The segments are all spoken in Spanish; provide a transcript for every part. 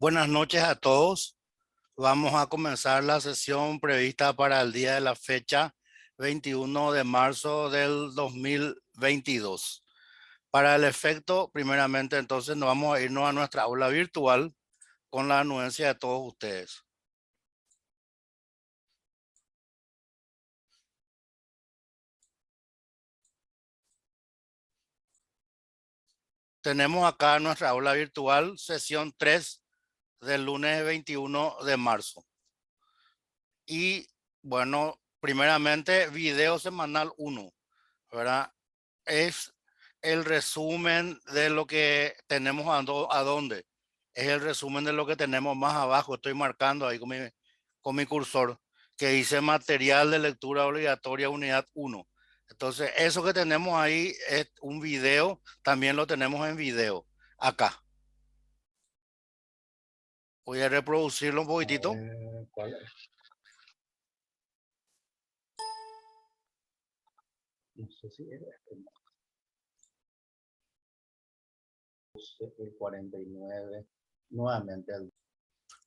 Buenas noches a todos. Vamos a comenzar la sesión prevista para el día de la fecha 21 de marzo del 2022. Para el efecto, primeramente, entonces nos vamos a irnos a nuestra aula virtual con la anuencia de todos ustedes. Tenemos acá nuestra aula virtual, sesión 3 del lunes 21 de marzo. Y bueno, primeramente, video semanal 1, ¿verdad? Es el resumen de lo que tenemos a dónde. Es el resumen de lo que tenemos más abajo. Estoy marcando ahí con mi cursor que dice material de lectura obligatoria unidad 1. Entonces, eso que tenemos ahí es un video. También lo tenemos en video acá. Voy a reproducirlo un poquitito. ¿Cuál es? No sé si es este. El 49. Nuevamente.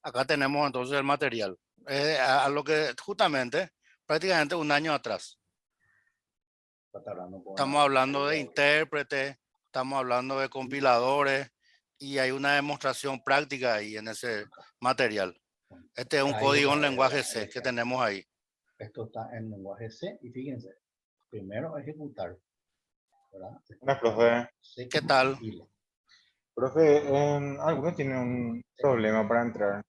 Acá tenemos entonces el material. A lo que justamente, prácticamente un año atrás. Estamos hablando de intérpretes, estamos hablando de compiladores y hay una demostración práctica ahí en ese material. Este es un código en lenguaje C que tenemos ahí. Esto está en lenguaje C y fíjense, primero ejecutar, ¿verdad? Hola, profe. ¿Qué tal? Profe, algunos tienen un problema para entrar.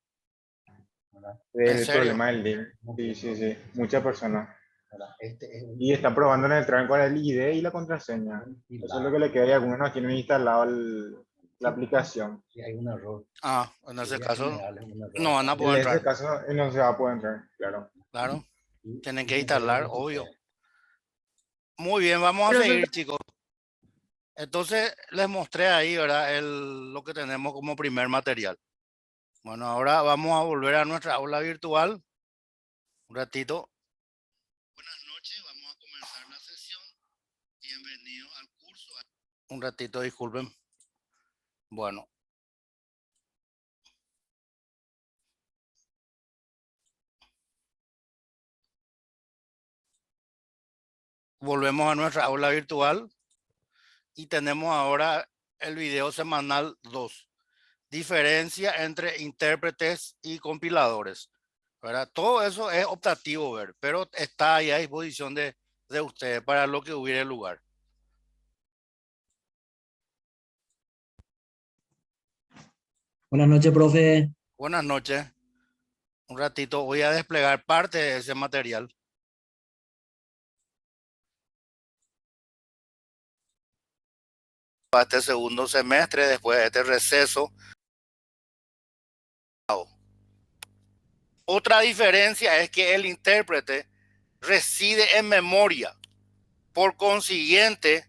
¿En El serio? problema del link. Sí. Muchas personas. Este es Y están probando en entrar con el ID y la contraseña. Eso es lo que le queda y algunos no tienen instalado la aplicación. Si hay un error. Ah, en ese caso no van a En poder ese entrar. caso no se va a poder entrar, claro. Claro, tienen que instalar, obvio. Muy bien, vamos a seguir, chicos. Entonces les mostré ahí, ¿verdad? Lo que tenemos como primer material. Bueno, ahora vamos a volver a nuestra aula virtual. Un ratito. Buenas noches, vamos a comenzar la sesión. Bienvenidos al curso. Un ratito, disculpen. Bueno. Volvemos a nuestra aula virtual y tenemos ahora el video semanal 2. Diferencia entre intérpretes y compiladores, ¿verdad? Todo eso es optativo ver, pero está ahí a disposición de ustedes para lo que hubiera lugar. Buenas noches, profe. Buenas noches. Un ratito voy a desplegar parte de ese material. Para este segundo semestre, después de este receso. Otra diferencia es que el intérprete reside en memoria. Por consiguiente,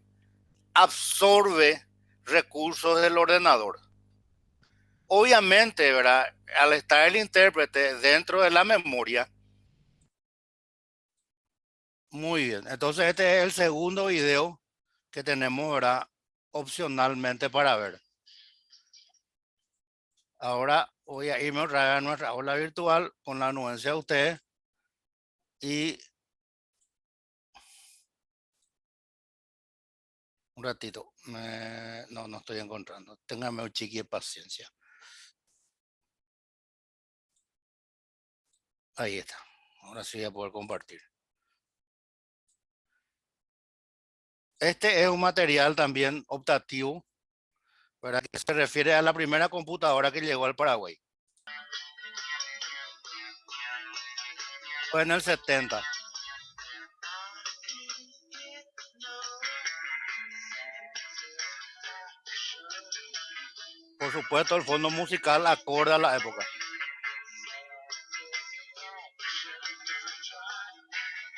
absorbe recursos del ordenador. Obviamente, ¿verdad? Al estar el intérprete dentro de la memoria. Muy bien. Entonces, este es el segundo video que tenemos, ¿verdad? Opcionalmente para ver. Ahora voy a irme otra vez a nuestra aula virtual con la anuencia de ustedes y un ratito. No estoy encontrando. Ténganme un chiqui de paciencia. Ahí está. Ahora sí voy a poder compartir. Este es un material también optativo, ¿verdad? Que se refiere a la primera computadora que llegó al Paraguay. Fue en el 70. Por supuesto, el fondo musical acorde a la época.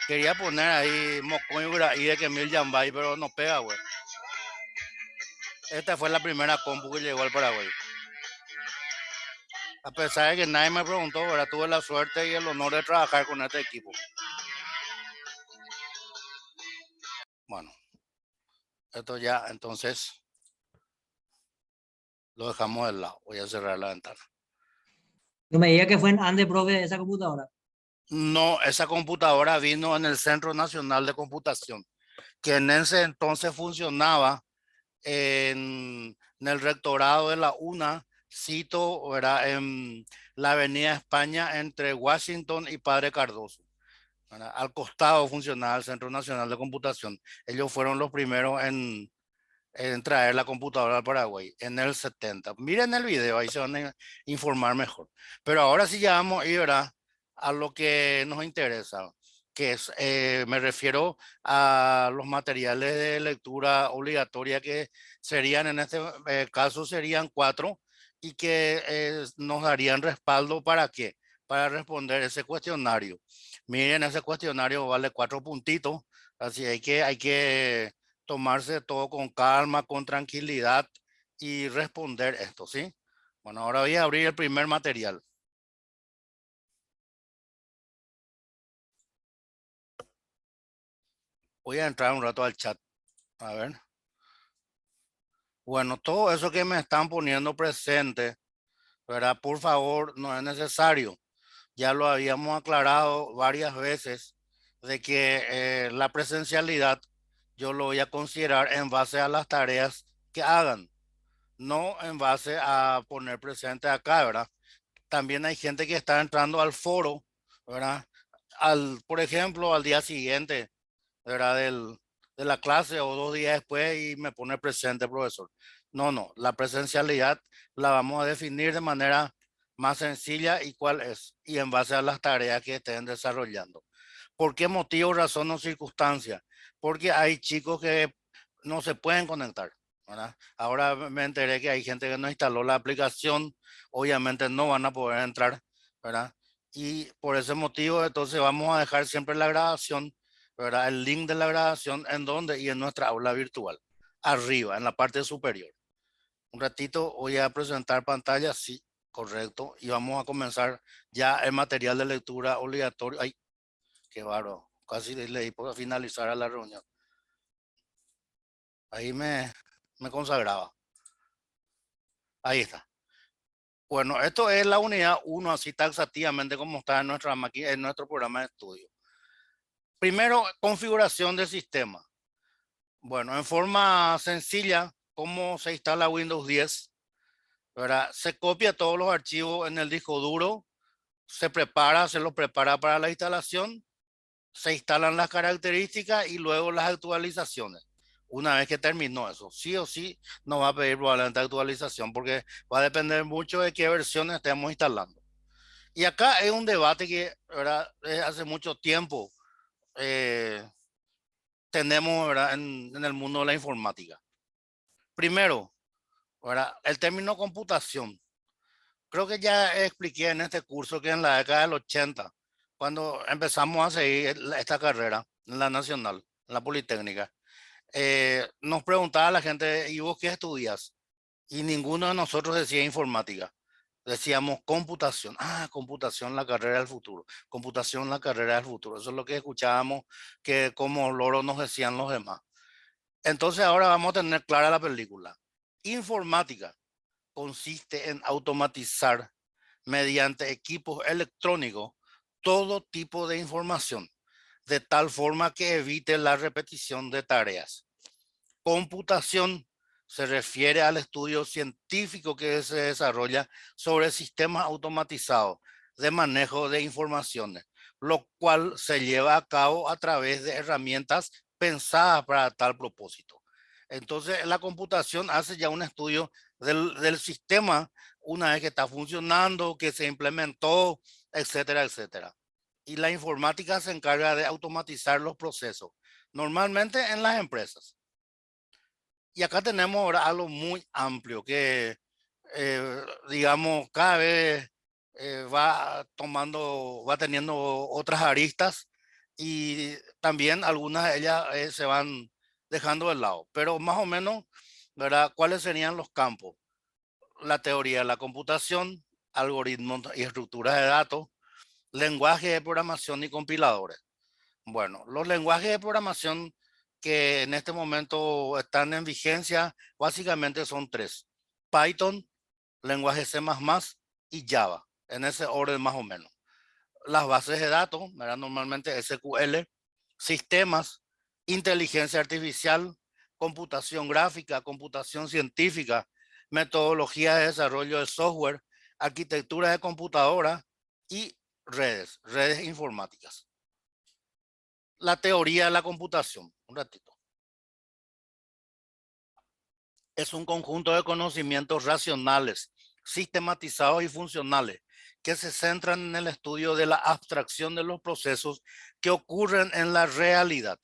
Quería poner ahí Mocoño y de Kemil Yambay, pero no pega, güey. Esta fue la primera compu que llegó al Paraguay. A pesar de que nadie me preguntó, ¿verdad? Tuve la suerte y el honor de trabajar con este equipo. Bueno, esto ya entonces lo dejamos de lado. Voy a cerrar la ventana. No me diga que fue en Ande, profe, esa computadora. No, esa computadora vino en el Centro Nacional de Computación, que en ese entonces funcionaba en el rectorado de la UNA, cito, era en la Avenida España entre Washington y Padre Cardoso. ¿Verdad? Al costado funcionaba el Centro Nacional de Computación. Ellos fueron los primeros en traer la computadora al Paraguay en el 70. Miren el video, ahí se van a informar mejor. Pero ahora sí ya vamos a ir, ¿verdad?, a lo que nos interesa, que es, me refiero a los materiales de lectura obligatoria que serían, en este caso, serían 4 y que nos darían respaldo para qué, para responder ese cuestionario. Miren, ese cuestionario vale 4 puntitos, así hay que tomarse todo con calma, con tranquilidad y responder esto, ¿sí? Bueno, ahora voy a abrir el primer material. Voy a entrar un rato al chat. A ver. Bueno, todo eso que me están poniendo presente, ¿verdad? Por favor, no es necesario. Ya lo habíamos aclarado varias veces de que la presencialidad yo lo voy a considerar en base a las tareas que hagan, no en base a poner presente acá, ¿verdad? También hay gente que está entrando al foro, ¿verdad? Por ejemplo, al día siguiente, ¿verdad? De la clase o 2 días después y me pone presente, profesor. No, la presencialidad la vamos a definir de manera más sencilla y cuál es, y en base a las tareas que estén desarrollando. ¿Por qué motivo, razón o circunstancia? Porque hay chicos que no se pueden conectar, ¿verdad? Ahora me enteré que hay gente que no instaló la aplicación, obviamente no van a poder entrar, ¿verdad? Y por ese motivo, entonces vamos a dejar siempre la grabación, ¿verdad? El link de la grabación en donde y en nuestra aula virtual, arriba, en la parte superior. Un ratito voy a presentar pantalla, sí, correcto, y vamos a comenzar ya el material de lectura obligatorio. Ay, qué bárbaro, casi le di por finalizar a la reunión. Ahí me consagraba. Ahí está. Bueno, esto es la unidad 1, así taxativamente como está en nuestra máquina, en nuestro programa de estudio. Primero, configuración del sistema. Bueno, en forma sencilla, ¿cómo se instala Windows 10? ¿Verdad? Se copia todos los archivos en el disco duro, se los prepara para la instalación, se instalan las características y luego las actualizaciones. Una vez que terminó eso, sí o sí nos va a pedir probablemente actualización porque va a depender mucho de qué versiones estemos instalando. Y acá es un debate que, ¿verdad?, hace mucho tiempo eh, tenemos, ¿verdad?, en el mundo de la informática. Primero, ¿verdad?, el término computación. Creo que ya expliqué en este curso que en la década del 80, cuando empezamos a seguir esta carrera en la Nacional, en la Politécnica, nos preguntaba la gente, ¿y vos qué estudias? Y ninguno de nosotros decía informática. Decíamos computación. Ah, computación, la carrera del futuro. Computación, la carrera del futuro. Eso es lo que escuchábamos que como loro nos decían los demás. Entonces ahora vamos a tener clara la película. Informática consiste en automatizar mediante equipos electrónicos todo tipo de información, de tal forma que evite la repetición de tareas. Computación se refiere al estudio científico que se desarrolla sobre sistemas automatizados de manejo de informaciones, lo cual se lleva a cabo a través de herramientas pensadas para tal propósito. Entonces, la computación hace ya un estudio del sistema una vez que está funcionando, que se implementó, etcétera, etcétera. Y la informática se encarga de automatizar los procesos, normalmente en las empresas. Y acá tenemos ahora algo muy amplio que, digamos, cada vez va teniendo otras aristas y también algunas de ellas se van dejando de lado. Pero más o menos, ¿verdad? ¿Cuáles serían los campos? La teoría de la computación, algoritmos y estructuras de datos, lenguaje de programación y compiladores. Bueno, los lenguajes de programación que en este momento están en vigencia básicamente son 3: Python, lenguaje C++ y Java. en ese orden más o menos. Las bases de datos, ¿verdad? Normalmente SQL, sistemas, inteligencia artificial, computación gráfica, computación científica, metodología de desarrollo de software, arquitectura de computadora y redes informáticas. La teoría de la computación, un ratito. Es un conjunto de conocimientos racionales, sistematizados y funcionales que se centran en el estudio de la abstracción de los procesos que ocurren en la realidad,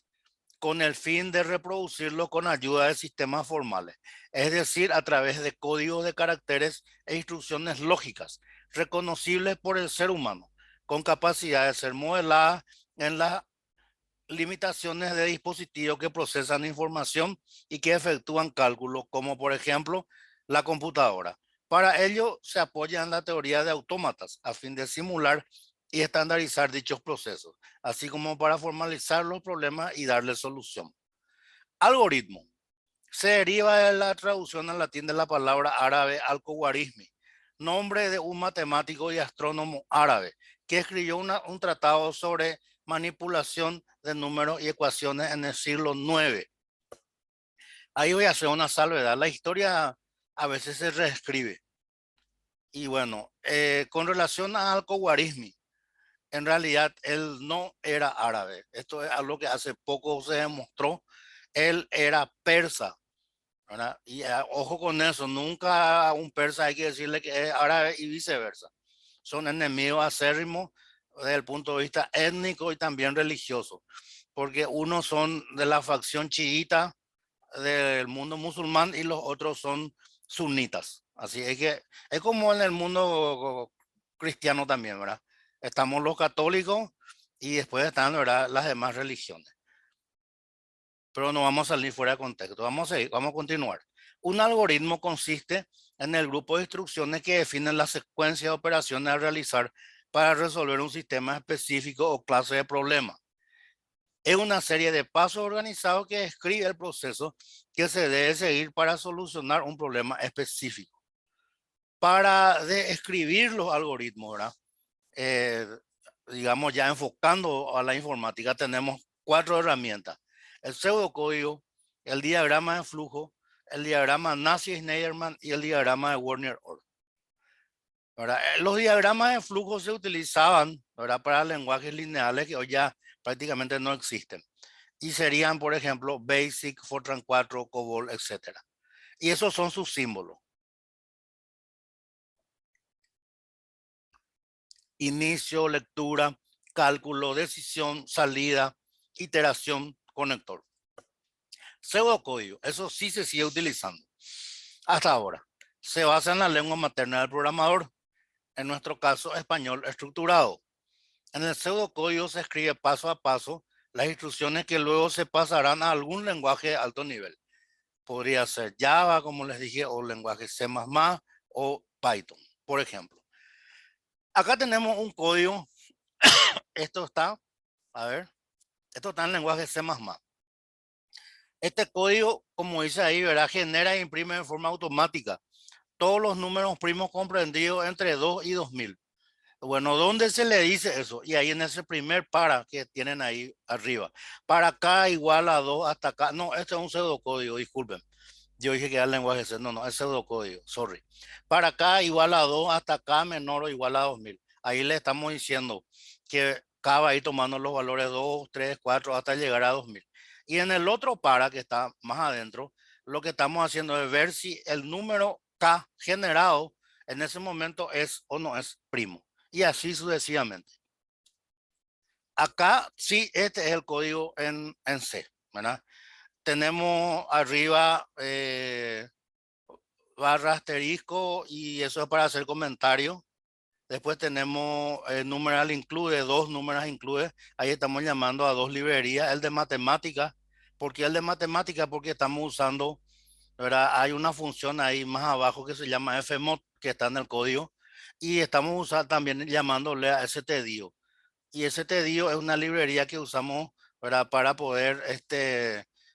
con el fin de reproducirlo con ayuda de sistemas formales, es decir, a través de códigos de caracteres e instrucciones lógicas, reconocibles por el ser humano, con capacidad de ser modeladas en las limitaciones de dispositivos que procesan información y que efectúan cálculos, como por ejemplo la computadora. Para ello se apoya en la teoría de autómatas a fin de simular y estandarizar dichos procesos, así como para formalizar los problemas y darle solución. Algoritmo. Se deriva de la traducción al latín de la palabra árabe al-Khwarizmi, nombre de un matemático y astrónomo árabe que escribió un tratado sobre manipulación de números y ecuaciones en el siglo IX. Ahí voy a hacer una salvedad. La historia a veces se reescribe. Y bueno, con relación a al-Khwarizmi, en realidad él no era árabe. Esto es algo que hace poco se demostró. Él era persa, ¿verdad? Y ojo con eso, nunca a un persa hay que decirle que es árabe y viceversa. Son enemigos acérrimos desde el punto de vista étnico y también religioso, porque unos son de la facción chiita del mundo musulmán y los otros son sunitas. Así es que es como en el mundo cristiano también, ¿verdad? Estamos los católicos y después están, ¿verdad?, las demás religiones. Pero no vamos a salir fuera de contexto. Vamos a continuar. Un algoritmo consiste en el grupo de instrucciones que definen la secuencia de operaciones a realizar para resolver un sistema específico o clase de problema. Es una serie de pasos organizados que describe el proceso que se debe seguir para solucionar un problema específico. Para describir los algoritmos, ¿verdad? Digamos ya enfocando a la informática, tenemos 4 herramientas: el pseudocódigo, el diagrama de flujo, el diagrama Nash-Schneiderman y el diagrama de Werner-Orr. Los diagramas de flujo se utilizaban, ¿verdad?, para lenguajes lineales que hoy ya prácticamente no existen. Y serían, por ejemplo, BASIC, Fortran 4, COBOL, etc. Y esos son sus símbolos. Inicio, lectura, cálculo, decisión, salida, iteración, conector. Pseudocódigo, eso sí se sigue utilizando hasta ahora. Se basa en la lengua materna del programador, en nuestro caso español estructurado. En el pseudocódigo se escribe paso a paso las instrucciones que luego se pasarán a algún lenguaje de alto nivel. Podría ser Java, como les dije, o lenguaje C++ o Python, por ejemplo. Acá tenemos un código. Esto está, a ver, esto está en lenguaje C++. Este código, como dice ahí, ¿verdad?, genera e imprime de forma automática todos los números primos comprendidos entre 2 y 2000. Bueno, ¿dónde se le dice eso? Y ahí en ese primer para que tienen ahí arriba. Para acá igual a 2 hasta acá. No, este es un pseudocódigo, disculpen. Yo dije que era el lenguaje C. No, no, es pseudocódigo, sorry. Para acá igual a 2 hasta acá menor o igual a 2000. Ahí le estamos diciendo que K va a ir tomando los valores 2, 3, 4 hasta llegar a 2000. Y en el otro para que está más adentro, lo que estamos haciendo es ver si el número K generado en ese momento es o no es primo. Y así sucesivamente. Acá sí, este es el código en C, ¿verdad? Tenemos arriba barra asterisco y eso es para hacer comentarios. Después tenemos numeral include, 2 números include. Ahí estamos llamando a 2 librerías. El de matemática. ¿Por qué el de matemática? Porque estamos usando, ¿verdad?, hay una función ahí más abajo que se llama fmod, que está en el código. Y estamos también llamándole a stdio. Y stdio es una librería que usamos, ¿verdad?, para poder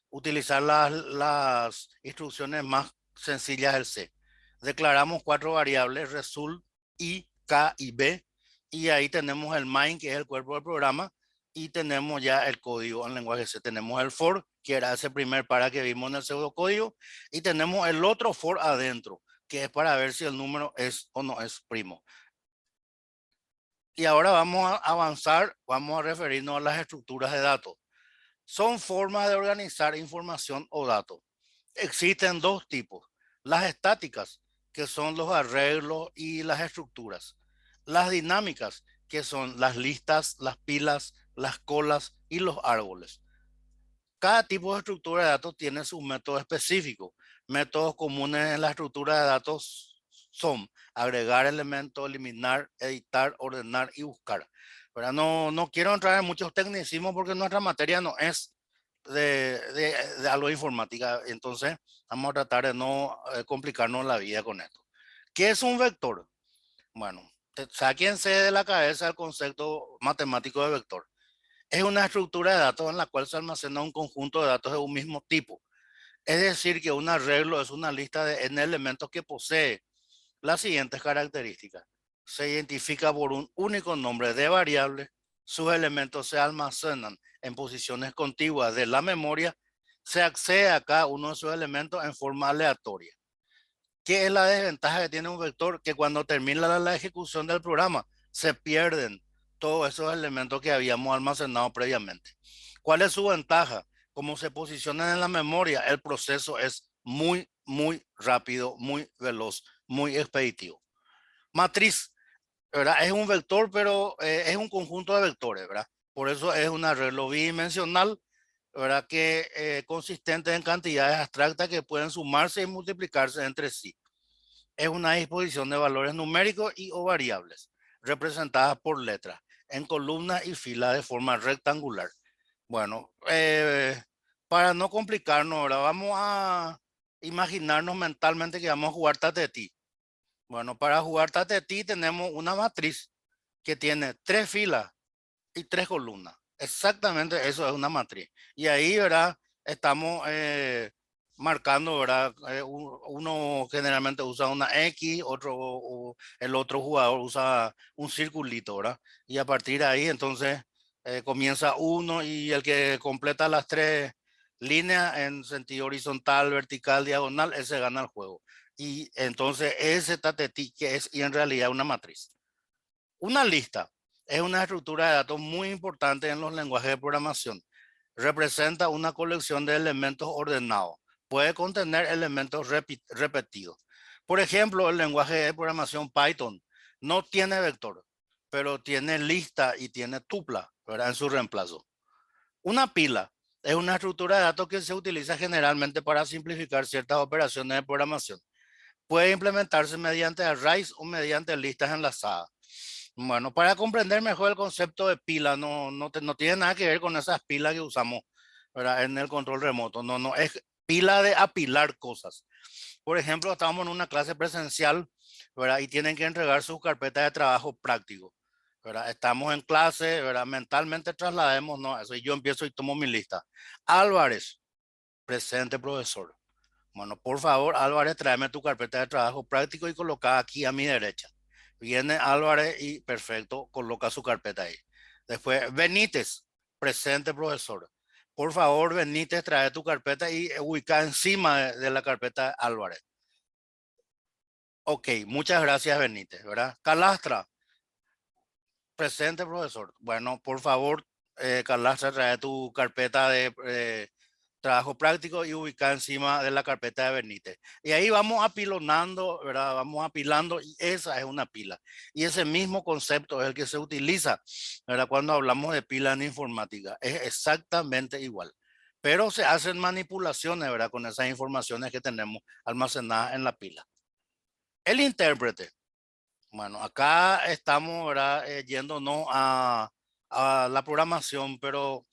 utilizar las instrucciones más sencillas del C. Declaramos 4 variables, result y K y B, y ahí tenemos el main, que es el cuerpo del programa, y tenemos ya el código en lenguaje C. Tenemos el for, que era ese primer para que vimos en el pseudocódigo, y tenemos el otro for adentro, que es para ver si el número es o no es primo. Y ahora vamos a avanzar, vamos a referirnos a las estructuras de datos. Son formas de organizar información o datos. Existen dos tipos: las estáticas, que son los arreglos y las estructuras; las dinámicas, que son las listas, las pilas, las colas y los árboles. Cada tipo de estructura de datos tiene su método específico. Métodos comunes en la estructura de datos son agregar elementos, eliminar, editar, ordenar y buscar. Pero no quiero entrar en muchos tecnicismos porque nuestra materia no es de algo de informática. Entonces vamos a tratar de no complicarnos la vida con esto. ¿Qué es un vector? Bueno, sáquense de la cabeza el concepto matemático de vector. Es una estructura de datos en la cual se almacena un conjunto de datos de un mismo tipo. Es decir, que un arreglo es una lista de n elementos que posee las siguientes características. Se identifica por un único nombre de variable, sus elementos se almacenan en posiciones contiguas de la memoria, se accede a cada uno de sus elementos en forma aleatoria. ¿Qué es la desventaja que tiene un vector? Que cuando termina la ejecución del programa se pierden todos esos elementos que habíamos almacenado previamente. ¿Cuál es su ventaja? Como se posicionan en la memoria, el proceso es muy rápido, muy veloz, muy expeditivo. Matriz, ¿verdad? Es un vector, pero es un conjunto de vectores, ¿verdad? Por eso es un arreglo bidimensional, ¿verdad? Que consistente en cantidades abstractas que pueden sumarse y multiplicarse entre sí. Es una disposición de valores numéricos y o variables, representadas por letras, en columnas y filas de forma rectangular. Bueno, para no complicarnos, ahora vamos a imaginarnos mentalmente que vamos a jugar Tatetí. Bueno, para jugar Tatetí tenemos una matriz que tiene 3 filas y 3 columnas. Exactamente eso es una matriz. Y ahí, ¿verdad? Estamos marcando, ¿verdad? Uno generalmente usa una X, el otro jugador usa un circulito, ¿verdad? Y a partir de ahí, entonces, comienza uno y el que completa las 3 líneas en sentido horizontal, vertical, diagonal, ese gana el juego. Y entonces ese tatetí que es y en realidad una matriz. Una lista es una estructura de datos muy importante en los lenguajes de programación. Representa una colección de elementos ordenados. Puede contener elementos repetidos. Por ejemplo, el lenguaje de programación Python no tiene vector, pero tiene lista y tiene tupla, ¿verdad? En su reemplazo. Una pila es una estructura de datos que se utiliza generalmente para simplificar ciertas operaciones de programación. Puede implementarse mediante arrays o mediante listas enlazadas. Bueno, para comprender mejor el concepto de pila, no tiene nada que ver con esas pilas que usamos, ¿verdad? En el control remoto. No, es pila de apilar cosas. Por ejemplo, estamos en una clase presencial, ¿verdad? Y tienen que entregar sus carpetas de trabajo práctico, ¿verdad? Estamos en clase, ¿verdad? Mentalmente traslademos, ¿no? Eso, y yo empiezo y tomo mi lista. Álvarez, presente, profesor. Bueno, por favor, Álvarez, tráeme tu carpeta de trabajo práctico y coloca aquí a mi derecha. Viene Álvarez y perfecto, coloca su carpeta ahí. Después, Benítez, presente, profesor. Por favor, Benítez, trae tu carpeta y ubica encima de la carpeta de Álvarez. Ok, muchas gracias, Benítez, ¿verdad? Calastra, presente, profesor. Bueno, por favor, Calastra, trae tu carpeta de trabajo práctico y ubicar encima de la carpeta de Benítez. Y ahí vamos apilonando, ¿verdad? Vamos apilando y esa es una pila. Y ese mismo concepto es el que se utiliza, ¿verdad? Cuando hablamos de pila en informática. Es exactamente igual. Pero se hacen manipulaciones, ¿verdad? Con esas informaciones que tenemos almacenadas en la pila. El intérprete. Bueno, acá estamos, ¿verdad? Yéndonos a la programación, pero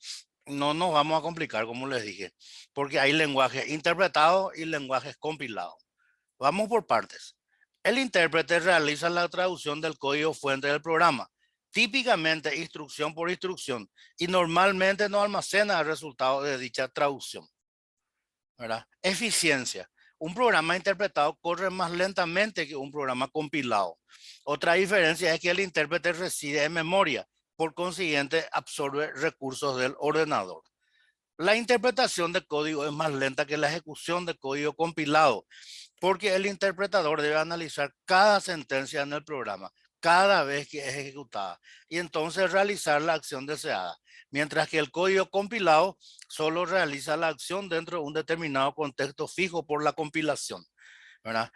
no nos vamos a complicar, como les dije, porque hay lenguajes interpretados y lenguajes compilados. Vamos por partes. El intérprete realiza la traducción del código fuente del programa, típicamente instrucción por instrucción, y normalmente no almacena el resultado de dicha traducción, ¿verdad? Eficiencia. un programa interpretado corre más lentamente que un programa compilado. Otra diferencia es que el intérprete reside en memoria, por consiguiente absorbe recursos del ordenador. La interpretación de código es más lenta que la ejecución de código compilado, porque el interpretador debe analizar cada sentencia en el programa, cada vez que es ejecutada, y entonces realizar la acción deseada, mientras que el código compilado solo realiza la acción dentro de un determinado contexto fijo por la compilación, ¿verdad?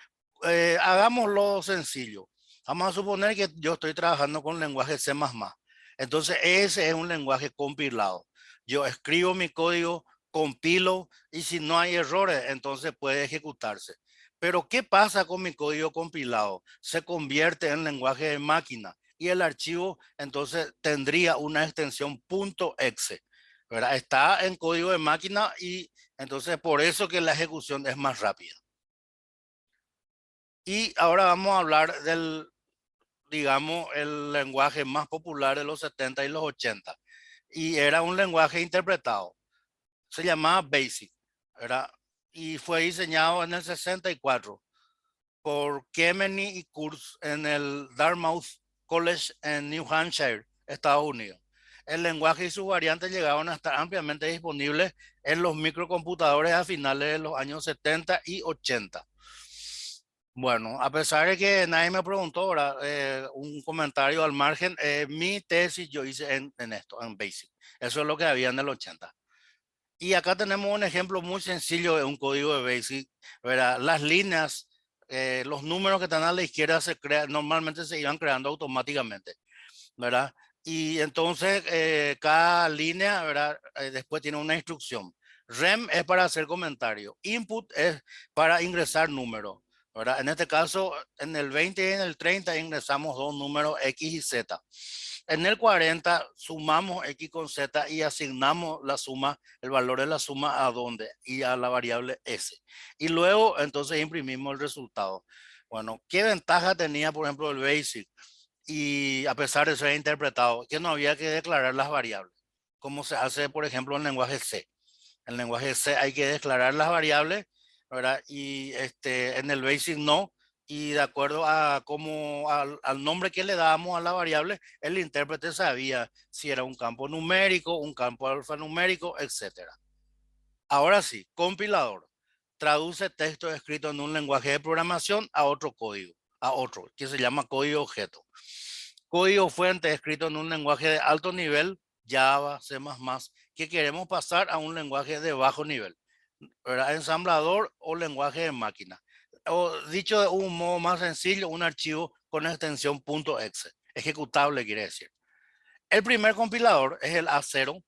Hagámoslo sencillo. Vamos a suponer que yo estoy trabajando con lenguaje C++. Entonces ese es un lenguaje compilado. Yo escribo mi código, compilo y si no hay errores, entonces puede ejecutarse. Pero ¿qué pasa con mi código compilado? Se convierte en lenguaje de máquina y el archivo entonces tendría una extensión .exe, ¿verdad? Está en código de máquina y entonces por eso que la ejecución es más rápida. Y ahora vamos a hablar del, digamos, el lenguaje más popular de los 70 y los 80. Y era un lenguaje interpretado. Se llamaba BASIC, ¿verdad? Y fue diseñado en el 64 por Kemeny y Kurz en el Dartmouth College en New Hampshire, Estados Unidos. El lenguaje y sus variantes llegaron a estar ampliamente disponibles en los microcomputadores a finales de los años 70 y 80. Bueno, a pesar de que nadie me preguntó, ahora un comentario al margen, mi tesis yo hice en esto, en BASIC. Eso es lo que había en el 80. Y acá tenemos un ejemplo muy sencillo de un código de BASIC, ¿verdad? Las líneas, los números que están a la izquierda normalmente se iban creando automáticamente, ¿verdad? Y entonces cada línea, ¿verdad? Después tiene una instrucción. Rem es para hacer comentario. Input es para ingresar números, ¿verdad? En este caso, en el 20 y en el 30 ingresamos dos números X y Z. En el 40 sumamos X con Z y asignamos la suma, el valor de la suma a dónde y a la variable S. Y luego entonces imprimimos el resultado. Bueno, ¿qué ventaja tenía, por ejemplo, el BASIC? Y a pesar de ser interpretado, que no había que declarar las variables, como se hace, por ejemplo, en lenguaje C. En lenguaje C hay que declarar las variables, ¿verdad? Y en el BASIC no. Y de acuerdo a cómo, al nombre que le dábamos a la variable, el intérprete sabía si era un campo numérico, un campo alfanumérico, etcétera. Ahora sí, compilador. Traduce texto escrito en un lenguaje de programación a otro código, a otro, que se llama código objeto. Código fuente escrito en un lenguaje de alto nivel, Java, C++, que queremos pasar a un lenguaje de bajo nivel, ¿verdad? Ensamblador o lenguaje de máquina. O dicho de un modo más sencillo, un archivo con extensión .exe, ejecutable quiere decir. El primer compilador es el A0,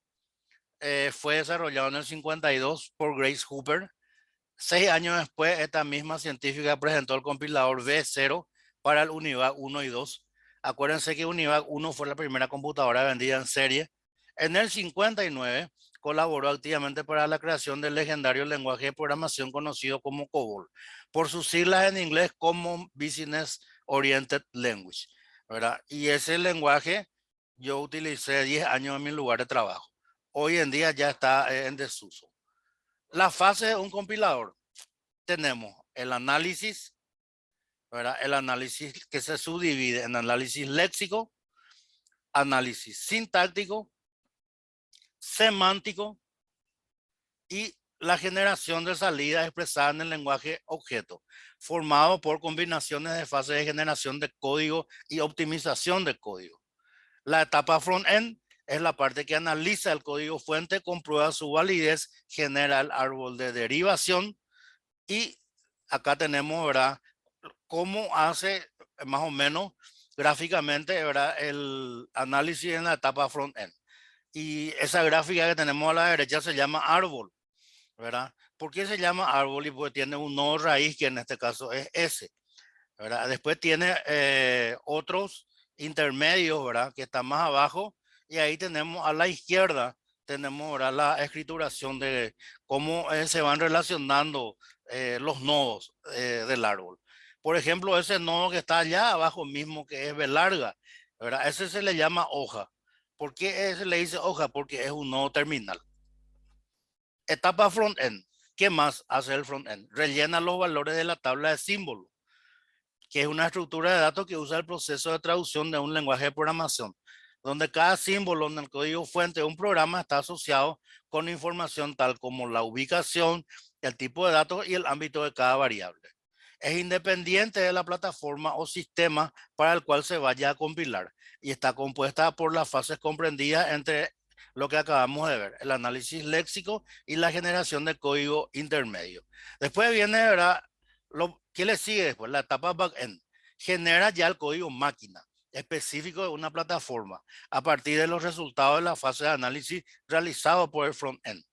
fue desarrollado en el 52 por Grace Hopper. 6 años después, esta misma científica presentó el compilador V0 para el UNIVAC 1 y 2. Acuérdense que UNIVAC 1 fue la primera computadora vendida en serie. En el 59 colaboró activamente para la creación del legendario lenguaje de programación conocido como COBOL, por sus siglas en inglés Common Business Oriented Language, ¿verdad? Y ese lenguaje yo utilicé 10 años en mi lugar de trabajo. Hoy en día ya está en desuso. La fase de un compilador. Tenemos el análisis, ¿verdad? El análisis que se subdivide en análisis léxico, análisis sintáctico, semántico y la generación de salida expresada en el lenguaje objeto, formado por combinaciones de fases de generación de código y optimización de código. La etapa front-end es la parte que analiza el código fuente, comprueba su validez, genera el árbol de derivación y acá tenemos, ¿verdad? Cómo hace más o menos gráficamente, ¿verdad? El análisis en la etapa front-end. Y esa gráfica que tenemos a la derecha se llama árbol, ¿verdad? ¿Por qué se llama árbol? Y pues tiene un nodo raíz que en este caso es S, ¿verdad? Después tiene otros intermedios, ¿verdad? Que están más abajo y ahí tenemos a la izquierda, tenemos ahora la escrituración de cómo se van relacionando los nodos del árbol. Por ejemplo, ese nodo que está allá abajo mismo, que es B larga, ¿verdad? Ese se le llama hoja. ¿Por qué se le dice hoja? Porque es un nodo terminal. Etapa front-end. ¿Qué más hace el front-end? Rellena los valores de la tabla de símbolos, que es una estructura de datos que usa el proceso de traducción de un lenguaje de programación, donde cada símbolo en el código fuente de un programa está asociado con información tal como la ubicación, el tipo de datos y el ámbito de cada variable. Es independiente de la plataforma o sistema para el cual se vaya a compilar y está compuesta por las fases comprendidas entre lo que acabamos de ver, el análisis léxico y la generación de código intermedio. Después viene, ¿verdad? ¿Qué le sigue después? La etapa backend. Genera ya el código máquina específico de una plataforma a partir de los resultados de la fase de análisis realizado por el frontend.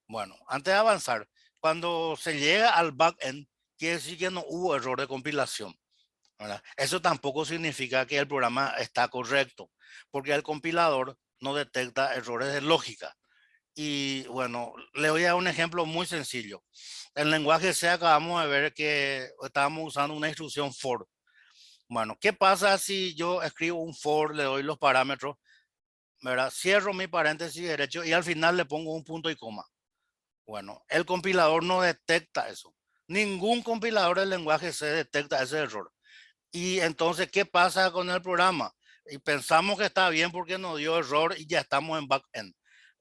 Bueno, antes de avanzar, cuando se llega al backend, quiere decir que no hubo error de compilación, ¿verdad? Eso tampoco significa que el programa está correcto, porque el compilador no detecta errores de lógica. Y bueno, le voy a dar un ejemplo muy sencillo. En lenguaje C acabamos de ver que estábamos usando una instrucción for. Bueno, ¿qué pasa si yo escribo un for, le doy los parámetros, ¿verdad? Cierro mi paréntesis derecho y al final le pongo un punto y coma? Bueno, el compilador no detecta eso. Ningún compilador del lenguaje C detecta ese error. Y entonces, ¿qué pasa con el programa? Y pensamos que está bien porque nos dio error y ya estamos en backend.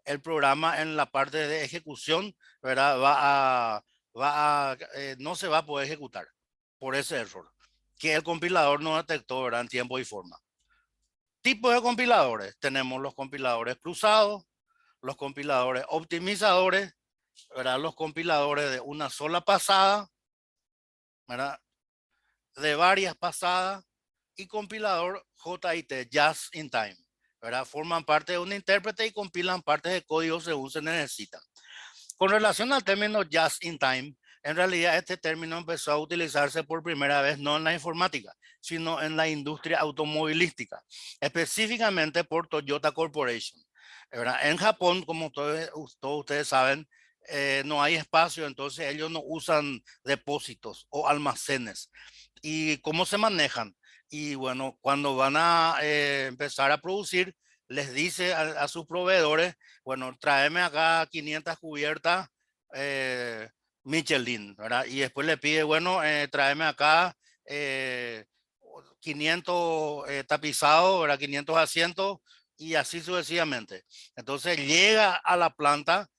El programa en la parte de ejecución, ¿verdad? No se va a poder ejecutar por ese error que el compilador no detectó, ¿verdad? En tiempo y forma. Tipos de compiladores. Tenemos los compiladores cruzados, los compiladores optimizadores, ¿verdad? Los compiladores de una sola pasada, ¿verdad? De varias pasadas y compilador JIT, Just in Time, ¿verdad? Forman parte de un intérprete y compilan partes de código según se necesita. Con relación al término Just in Time, en realidad este término empezó a utilizarse por primera vez no en la informática, sino en la industria automovilística, específicamente por Toyota Corporation, ¿verdad? En Japón, como todos ustedes saben, no hay espacio, entonces ellos no usan depósitos o almacenes. ¿Y cómo se manejan? Y bueno, cuando van a empezar a producir, les dice a sus proveedores, bueno, tráeme acá 500 cubiertas Michelin, ¿verdad? Y después le pide, bueno, tráeme acá 500 tapizados, ¿verdad? 500 asientos y así sucesivamente. Entonces llega a la planta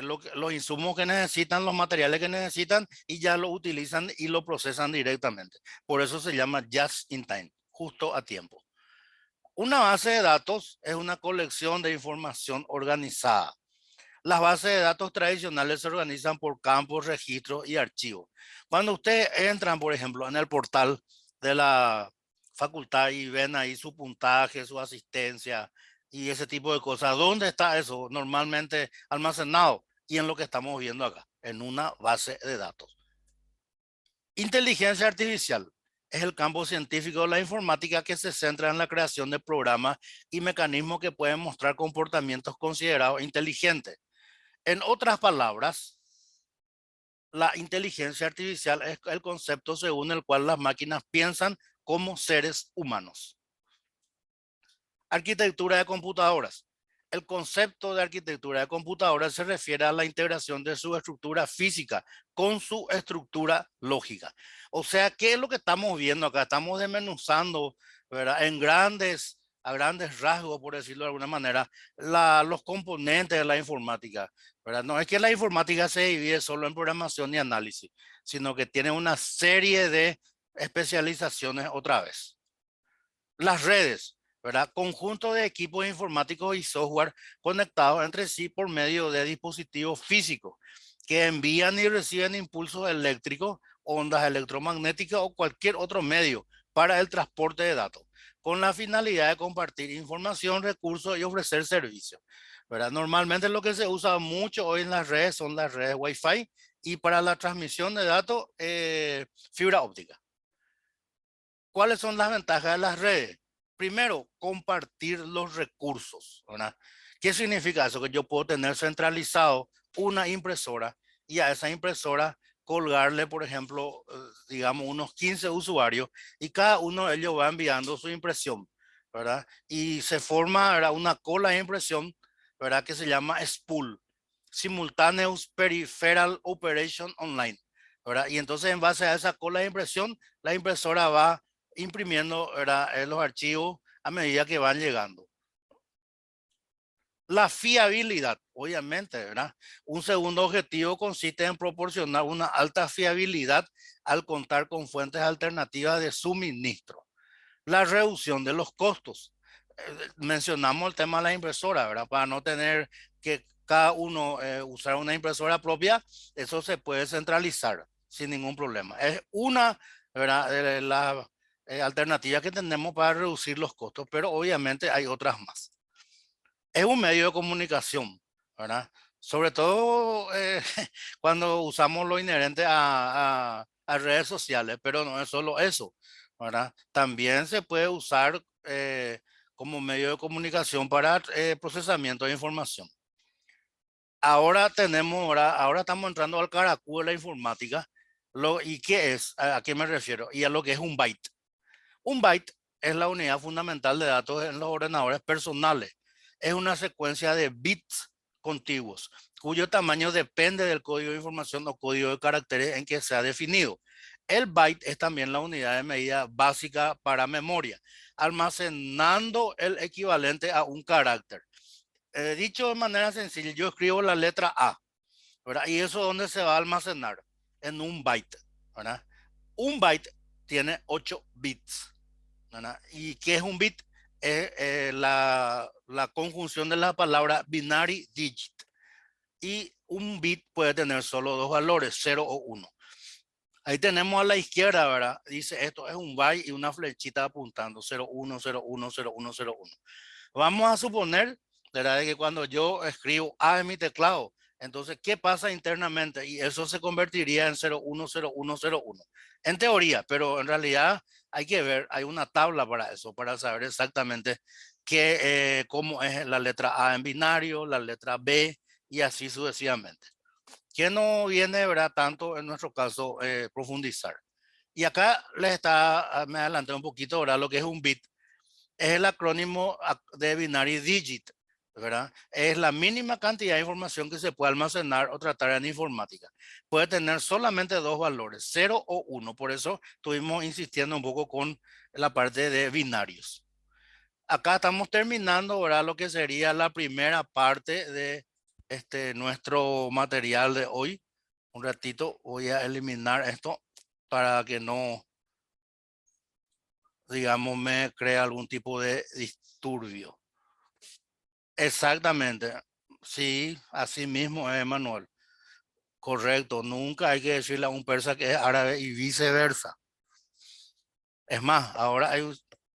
los insumos que necesitan, los materiales que necesitan y ya lo utilizan y lo procesan directamente. Por eso se llama just in time, justo a tiempo. Una base de datos es una colección de información organizada. Las bases de datos tradicionales se organizan por campos, registros y archivos. Cuando ustedes entran, por ejemplo, en el portal de la facultad y ven ahí su puntaje, su asistencia y ese tipo de cosas, ¿dónde está eso? Normalmente almacenado y en lo que estamos viendo acá, en una base de datos. Inteligencia artificial es el campo científico de la informática que se centra en la creación de programas y mecanismos que pueden mostrar comportamientos considerados inteligentes. En otras palabras, la inteligencia artificial es el concepto según el cual las máquinas piensan como seres humanos. Arquitectura de computadoras. El concepto de arquitectura de computadoras se refiere a la integración de su estructura física con su estructura lógica. O sea, ¿qué es lo que estamos viendo acá? Estamos desmenuzando, ¿verdad? A grandes rasgos, por decirlo de alguna manera, los componentes de la informática, ¿verdad? No es que la informática se divide solo en programación y análisis, sino que tiene una serie de especializaciones otra vez. Las redes, ¿verdad? Conjunto de equipos informáticos y software conectados entre sí por medio de dispositivos físicos que envían y reciben impulsos eléctricos, ondas electromagnéticas o cualquier otro medio para el transporte de datos, con la finalidad de compartir información, recursos y ofrecer servicios, ¿verdad? Normalmente lo que se usa mucho hoy en las redes son las redes Wi-Fi y para la transmisión de datos, fibra óptica. ¿Cuáles son las ventajas de las redes? Primero, compartir los recursos, ¿verdad? ¿Qué significa eso? Que yo puedo tener centralizado una impresora y a esa impresora colgarle, por ejemplo, digamos, unos 15 usuarios y cada uno de ellos va enviando su impresión, ¿verdad? Y se forma, ¿verdad? Una cola de impresión, ¿verdad? Que se llama spool. Simultaneous Peripheral Operation Online, ¿verdad? Y entonces en base a esa cola de impresión, la impresora va imprimiendo, ¿verdad? Los archivos a medida que van llegando. La fiabilidad, obviamente, ¿verdad? Un segundo objetivo consiste en proporcionar una alta fiabilidad al contar con fuentes alternativas de suministro. La reducción de los costos. Mencionamos el tema de la impresora, ¿verdad? Para no tener que cada uno usar una impresora propia, eso se puede centralizar sin ningún problema. Es una, ¿verdad?, de las alternativas que tenemos para reducir los costos, pero obviamente hay otras más. Es un medio de comunicación, ¿verdad? Sobre todo cuando usamos lo inherente a redes sociales, pero no es solo eso, ¿verdad? También se puede usar como medio de comunicación para procesamiento de información. Ahora estamos entrando al caracú de la informática. ¿Y qué es? ¿A qué me refiero? Y a lo que es un byte. Un byte es la unidad fundamental de datos en los ordenadores personales. Es una secuencia de bits contiguos, cuyo tamaño depende del código de información o código de caracteres en que se ha definido. El byte es también la unidad de medida básica para memoria, almacenando el equivalente a un carácter. Dicho de manera sencilla, yo escribo la letra A, ¿verdad? ¿Y eso dónde se va a almacenar? En un byte, ¿verdad? Un byte tiene 8 bits, ¿verdad? ¿Y qué es un bit? Es la conjunción de la palabra binary digit. Y un bit puede tener solo dos valores, 0 o 1. Ahí tenemos a la izquierda, ¿verdad? Dice esto es un byte y una flechita apuntando 0, 1, 0, 1, 0, 1, 0, 1. Vamos a suponer, ¿verdad?, que cuando yo escribo A en mi teclado, entonces, ¿qué pasa internamente? Y eso se convertiría en 010101. En teoría, pero en realidad hay que ver, hay una tabla para eso, para saber exactamente cómo es la letra A en binario, la letra B y así sucesivamente. Que no viene, ¿verdad?, tanto en nuestro caso profundizar. Y acá me adelanté un poquito, ¿verdad? Lo que es un bit. Es el acrónimo de binary digit, ¿verdad? Es la mínima cantidad de información que se puede almacenar o tratar en informática. Puede tener solamente dos valores, 0 o 1. Por eso estuvimos insistiendo un poco con la parte de binarios. Acá estamos terminando, ¿verdad?, lo que sería la primera parte de nuestro material de hoy. Un ratito voy a eliminar esto para que no, digamos, me crea algún tipo de disturbio. Exactamente. Sí, así mismo es, Manuel. Correcto. Nunca hay que decirle a un persa que es árabe y viceversa. Es más, ahora hay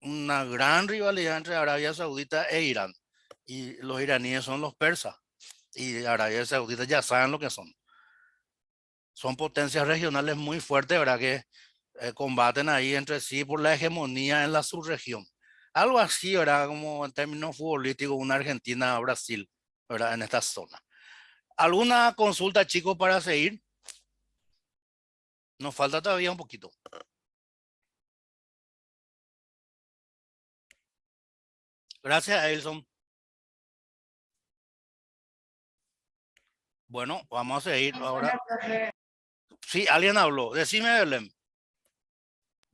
una gran rivalidad entre Arabia Saudita e Irán. Y los iraníes son los persas. Y Arabia Saudita ya saben lo que son. Son potencias regionales muy fuertes, ¿verdad?, que combaten ahí entre sí por la hegemonía en la subregión. Algo así, ¿verdad?, como en términos futbolísticos, una Argentina-Brasil, ¿verdad?, en esta zona. ¿Alguna consulta, chicos, para seguir? Nos falta todavía un poquito. Gracias, Elson. Bueno, vamos a seguir ahora. Sí, alguien habló. Decime, Belén.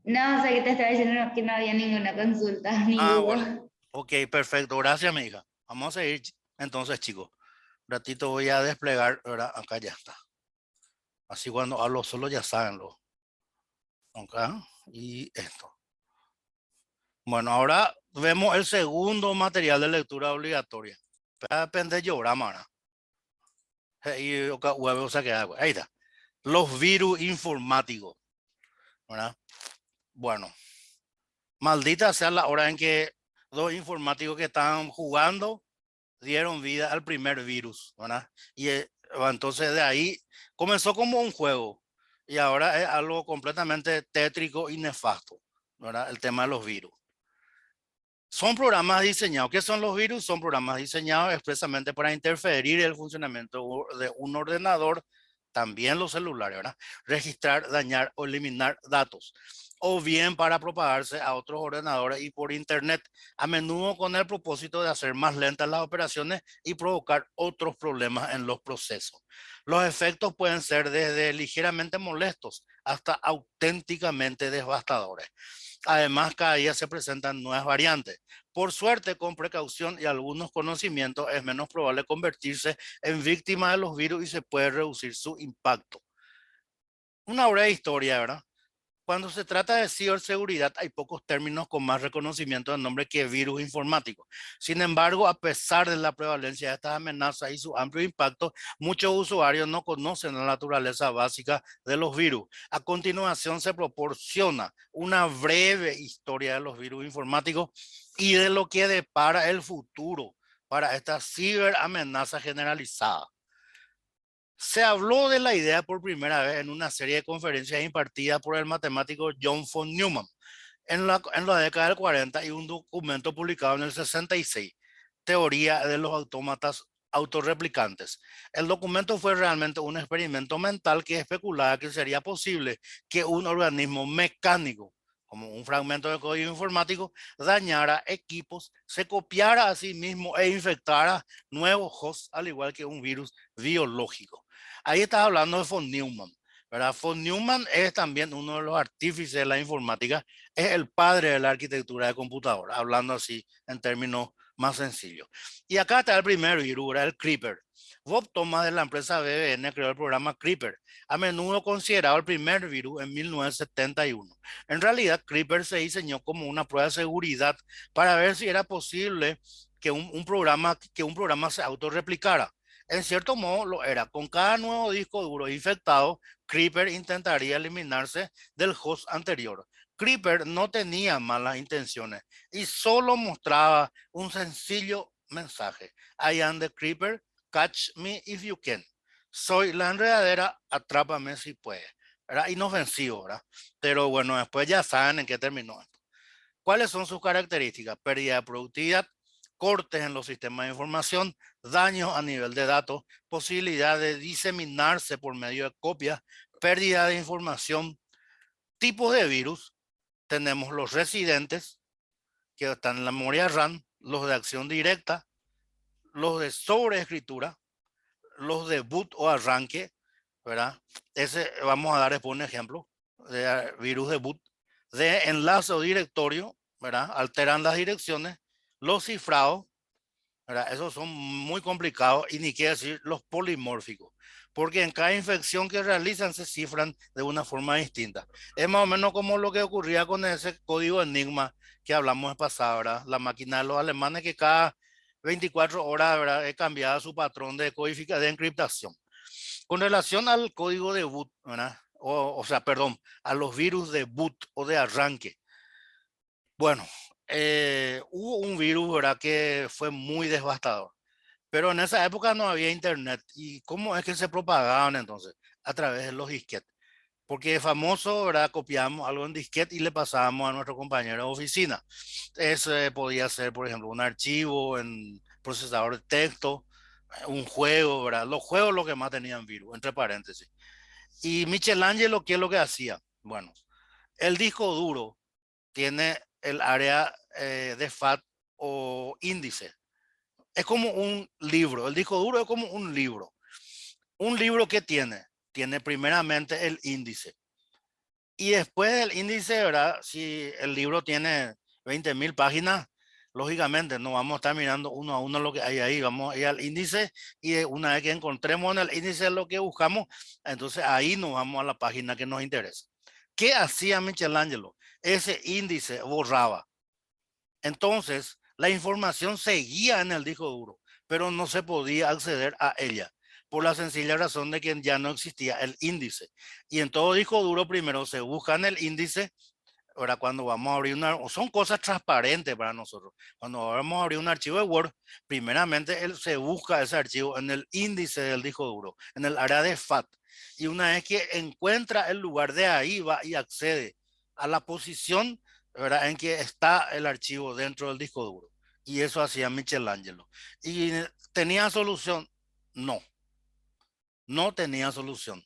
No, o sea que te estaba diciendo que no había ninguna consulta, ni duda. Bueno. Ok, perfecto. Gracias, mi hija. Vamos a seguir entonces, chicos. Un ratito voy a desplegar, ¿verdad? Acá ya está. Así cuando hablo solo ya saben lo. Acá y esto. Bueno, ahora vemos el segundo material de lectura obligatoria. Depende de llorar, mana. Y huevo, o sea que ahí está. Los virus informáticos, ¿verdad? Bueno, maldita sea la hora en que dos informáticos que estaban jugando dieron vida al primer virus, ¿verdad? Y entonces de ahí comenzó como un juego y ahora es algo completamente tétrico y nefasto, ¿verdad? El tema de los virus. Son programas diseñados. ¿Qué son los virus? Son programas diseñados expresamente para interferir en el funcionamiento de un ordenador, también los celulares, ¿verdad? Registrar, dañar o eliminar datos. o bien para propagarse a otros ordenadores y por internet, a menudo con el propósito de hacer más lentas las operaciones y provocar otros problemas en los procesos. Los efectos pueden ser desde ligeramente molestos hasta auténticamente devastadores. Además, cada día se presentan nuevas variantes. Por suerte, con precaución y algunos conocimientos, es menos probable convertirse en víctima de los virus y se puede reducir su impacto. Una breve historia, ¿verdad? Cuando se trata de ciberseguridad, hay pocos términos con más reconocimiento de nombre que virus informático. Sin embargo, a pesar de la prevalencia de estas amenazas y su amplio impacto, muchos usuarios no conocen la naturaleza básica de los virus. A continuación, se proporciona una breve historia de los virus informáticos y de lo que depara el futuro para esta ciberamenaza generalizada. Se habló de la idea por primera vez en una serie de conferencias impartidas por el matemático John von Neumann en la década del 40 y un documento publicado en el 66, Teoría de los autómatas autorreplicantes. El documento fue realmente un experimento mental que especulaba que sería posible que un organismo mecánico, como un fragmento de código informático, dañara equipos, se copiara a sí mismo e infectara nuevos hosts, al igual que un virus biológico. Ahí estás hablando de von Neumann, ¿verdad? Von Neumann es también uno de los artífices de la informática, es el padre de la arquitectura de computadora, hablando así en términos más sencillos. Y acá está el primer virus, el Creeper. Bob Thomas de la empresa BBN creó el programa Creeper, a menudo considerado el primer virus en 1971. En realidad, Creeper se diseñó como una prueba de seguridad para ver si era posible que un programa se autorreplicara. En cierto modo lo era. Con cada nuevo disco duro infectado, Creeper intentaría eliminarse del host anterior. Creeper no tenía malas intenciones y solo mostraba un sencillo mensaje. I am the Creeper, catch me if you can. Soy la enredadera, atrápame si puedes. Era inofensivo, ¿verdad? Pero bueno, después ya saben en qué terminó esto. ¿Cuáles son sus características? Pérdida de productividad, cortes en los sistemas de información, daños a nivel de datos, posibilidad de diseminarse por medio de copias, pérdida de información, tipos de virus. Tenemos los residentes, que están en la memoria RAM, los de acción directa, los de sobreescritura, los de boot o arranque, ¿verdad? Ese vamos a dar después un ejemplo de virus de boot, de enlace o directorio, ¿verdad? Alteran las direcciones, los cifrados, ¿verdad? Esos son muy complicados y ni qué decir los polimórficos, porque en cada infección que realizan se cifran de una forma distinta. Es más o menos como lo que ocurría con ese código Enigma que hablamos de pasado, ¿verdad? La máquina de los alemanes que cada 24 horas, ¿verdad?, cambiaba su patrón de codificación, de encriptación. Con relación al código de boot, ¿verdad? O sea, perdón, a los virus de boot o de arranque. Bueno, hubo un virus, ¿verdad?, que fue muy devastador. Pero en esa época no había internet. ¿Y cómo es que se propagaban entonces? A través de los disquetes. Porque famoso, ¿verdad?, copiamos algo en disquete y le pasábamos a nuestro compañero de oficina. Eso podía ser, por ejemplo, un archivo en procesador de texto, un juego, ¿verdad? Los juegos lo que más tenían virus, entre paréntesis. Y Michelangelo, ¿qué es lo que hacía? Bueno, el disco duro tiene el área de FAT o índice. Es como un libro, el disco duro es como un libro. Un libro que tiene primeramente el índice. Y después del índice, ¿verdad? Si el libro tiene 20.000 páginas, lógicamente no vamos a estar mirando uno a uno lo que hay ahí, vamos a ir al índice y una vez que encontremos en el índice lo que buscamos, entonces ahí nos vamos a la página que nos interesa. ¿Qué hacía Michelangelo? Ese índice borraba. Entonces, la información seguía en el disco duro, pero no se podía acceder a ella, por la sencilla razón de que ya no existía el índice. Y en todo disco duro primero se busca en el índice. Ahora, cuando vamos a abrir son cosas transparentes para nosotros. Cuando vamos a abrir un archivo de Word, primeramente se busca ese archivo en el índice del disco duro, en el área de FAT. Y una vez que encuentra el lugar, de ahí va y accede a la posición, ¿verdad?, en que está el archivo dentro del disco duro. Y eso hacía Michelangelo. ¿Y tenía solución? No. No tenía solución.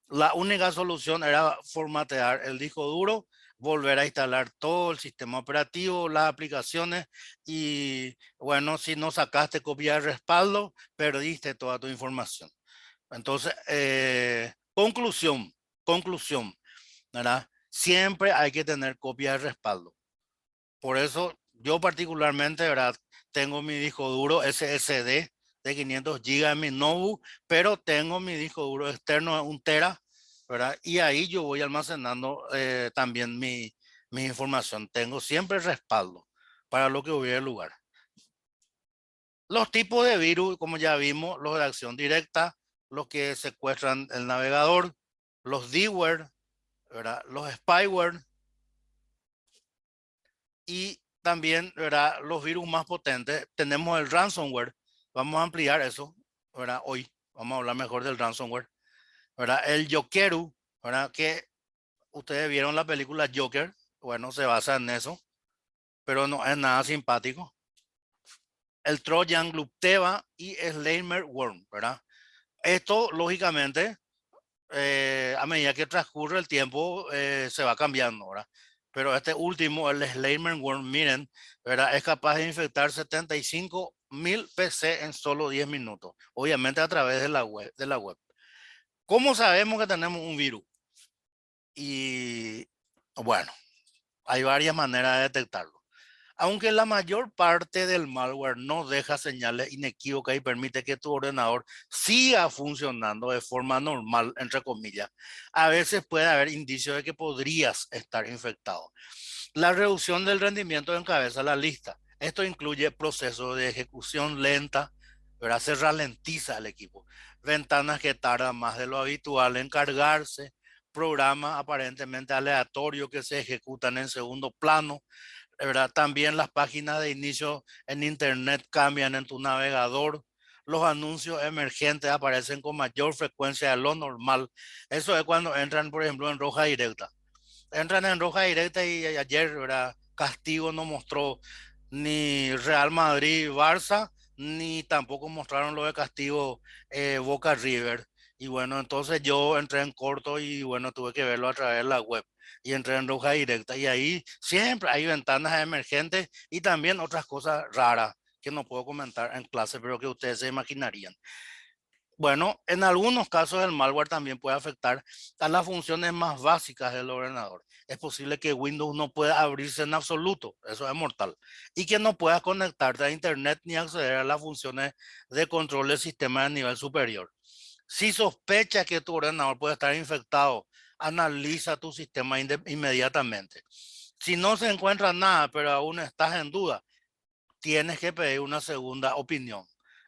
La única solución era formatear el disco duro, volver a instalar todo el sistema operativo, las aplicaciones y bueno, si no sacaste copia de respaldo, perdiste toda tu información. Entonces, conclusión, ¿verdad? Siempre hay que tener copia de respaldo. Por eso yo particularmente, ¿verdad? Tengo mi disco duro SSD de 500 GB en mi notebook, pero tengo mi disco duro externo de 1 tera, ¿verdad? Y ahí yo voy almacenando también mi información. Tengo siempre respaldo para lo que hubiera lugar. Los tipos de virus, como ya vimos, los de acción directa, los que secuestran el navegador, los D-ware, ¿verdad? Los spyware y también, ¿verdad? Los virus más potentes. Tenemos el ransomware. Vamos a ampliar eso, ¿verdad? Hoy vamos a hablar mejor del ransomware, ¿verdad? El Jokeru, ¿verdad? Que ustedes vieron la película Joker. Bueno, se basa en eso, pero no es nada simpático. El Trojan Glupteva y Slimer Worm, ¿verdad? Esto, lógicamente, a medida que transcurre el tiempo, se va cambiando, ¿verdad? Pero este último, el Slimer Worm, miren, ¿verdad? Es capaz de infectar 75.000 PC en solo 10 minutos, obviamente a través de la web. ¿Cómo sabemos que tenemos un virus? Y bueno, hay varias maneras de detectarlo. Aunque la mayor parte del malware no deja señales inequívocas y permite que tu ordenador siga funcionando de forma normal, entre comillas, a veces puede haber indicios de que podrías estar infectado. La reducción del rendimiento encabeza la lista. Esto incluye procesos de ejecución lenta, ¿verdad? Se ralentiza el equipo. Ventanas que tardan más de lo habitual en cargarse, programas aparentemente aleatorios que se ejecutan en segundo plano, ¿verdad? También las páginas de inicio en internet cambian en tu navegador. Los anuncios emergentes aparecen con mayor frecuencia de lo normal. Eso es cuando entran, por ejemplo, en roja directa. Entran en roja directa y ayer, ¿verdad? Castigo no mostró ni Real Madrid, Barça, ni tampoco mostraron lo de castigo Boca River. Y bueno, entonces yo entré en corto y bueno, tuve que verlo a través de la web y entré en roja directa. Y ahí siempre hay ventanas emergentes y también otras cosas raras que no puedo comentar en clase, pero que ustedes se imaginarían. Bueno, en algunos casos el malware también puede afectar a las funciones más básicas del ordenador. Es posible que Windows no pueda abrirse en absoluto, eso es mortal, y que no puedas conectarte a Internet ni acceder a las funciones de control del sistema de nivel superior. Si sospechas que tu ordenador puede estar infectado, analiza tu sistema inmediatamente. Si no se encuentra nada, pero aún estás en duda, tienes que pedir una segunda opinión.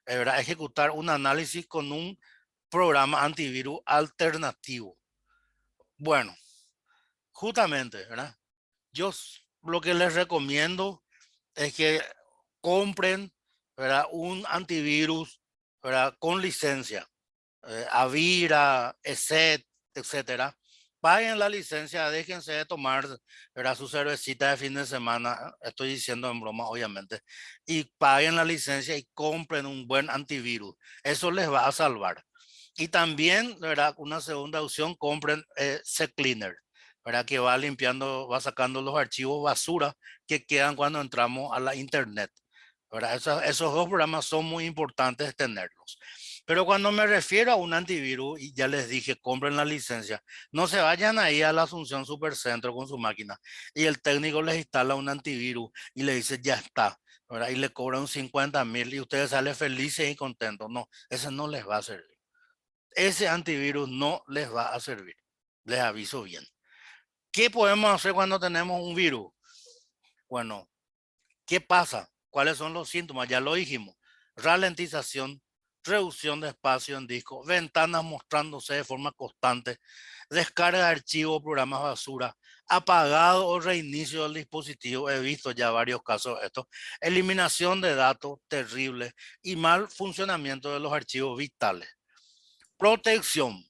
¿Verdad? Ejecutar un análisis con un programa antivirus alternativo. Bueno, justamente, ¿verdad? Yo lo que les recomiendo es que compren, ¿verdad? Un antivirus, ¿verdad? Con licencia. Avira, ESET, etcétera. Paguen la licencia, déjense de tomar, ¿verdad? Su cervecita de fin de semana, estoy diciendo en broma obviamente, y paguen la licencia y compren un buen antivirus. Eso les va a salvar. Y también, ¿verdad? Una segunda opción, compren CCleaner, ¿verdad? Que va limpiando, va sacando los archivos basura que quedan cuando entramos a la internet, ¿verdad? Esos dos programas son muy importantes tenerlos. Pero cuando me refiero a un antivirus, y ya les dije, compren la licencia, no se vayan ahí a la Asunción Supercentro con su máquina y el técnico les instala un antivirus y le dice, ya está, ¿verdad? Y le cobran 50.000 y ustedes salen felices y contentos. No, ese no les va a servir. Ese antivirus no les va a servir. Les aviso bien. ¿Qué podemos hacer cuando tenemos un virus? Bueno, ¿qué pasa? ¿Cuáles son los síntomas? Ya lo dijimos. Ralentización, reducción de espacio en disco, ventanas mostrándose de forma constante, descarga de archivos o programas basura, apagado o reinicio del dispositivo. He visto ya varios casos de esto. Eliminación de datos terrible y mal funcionamiento de los archivos vitales. Protección.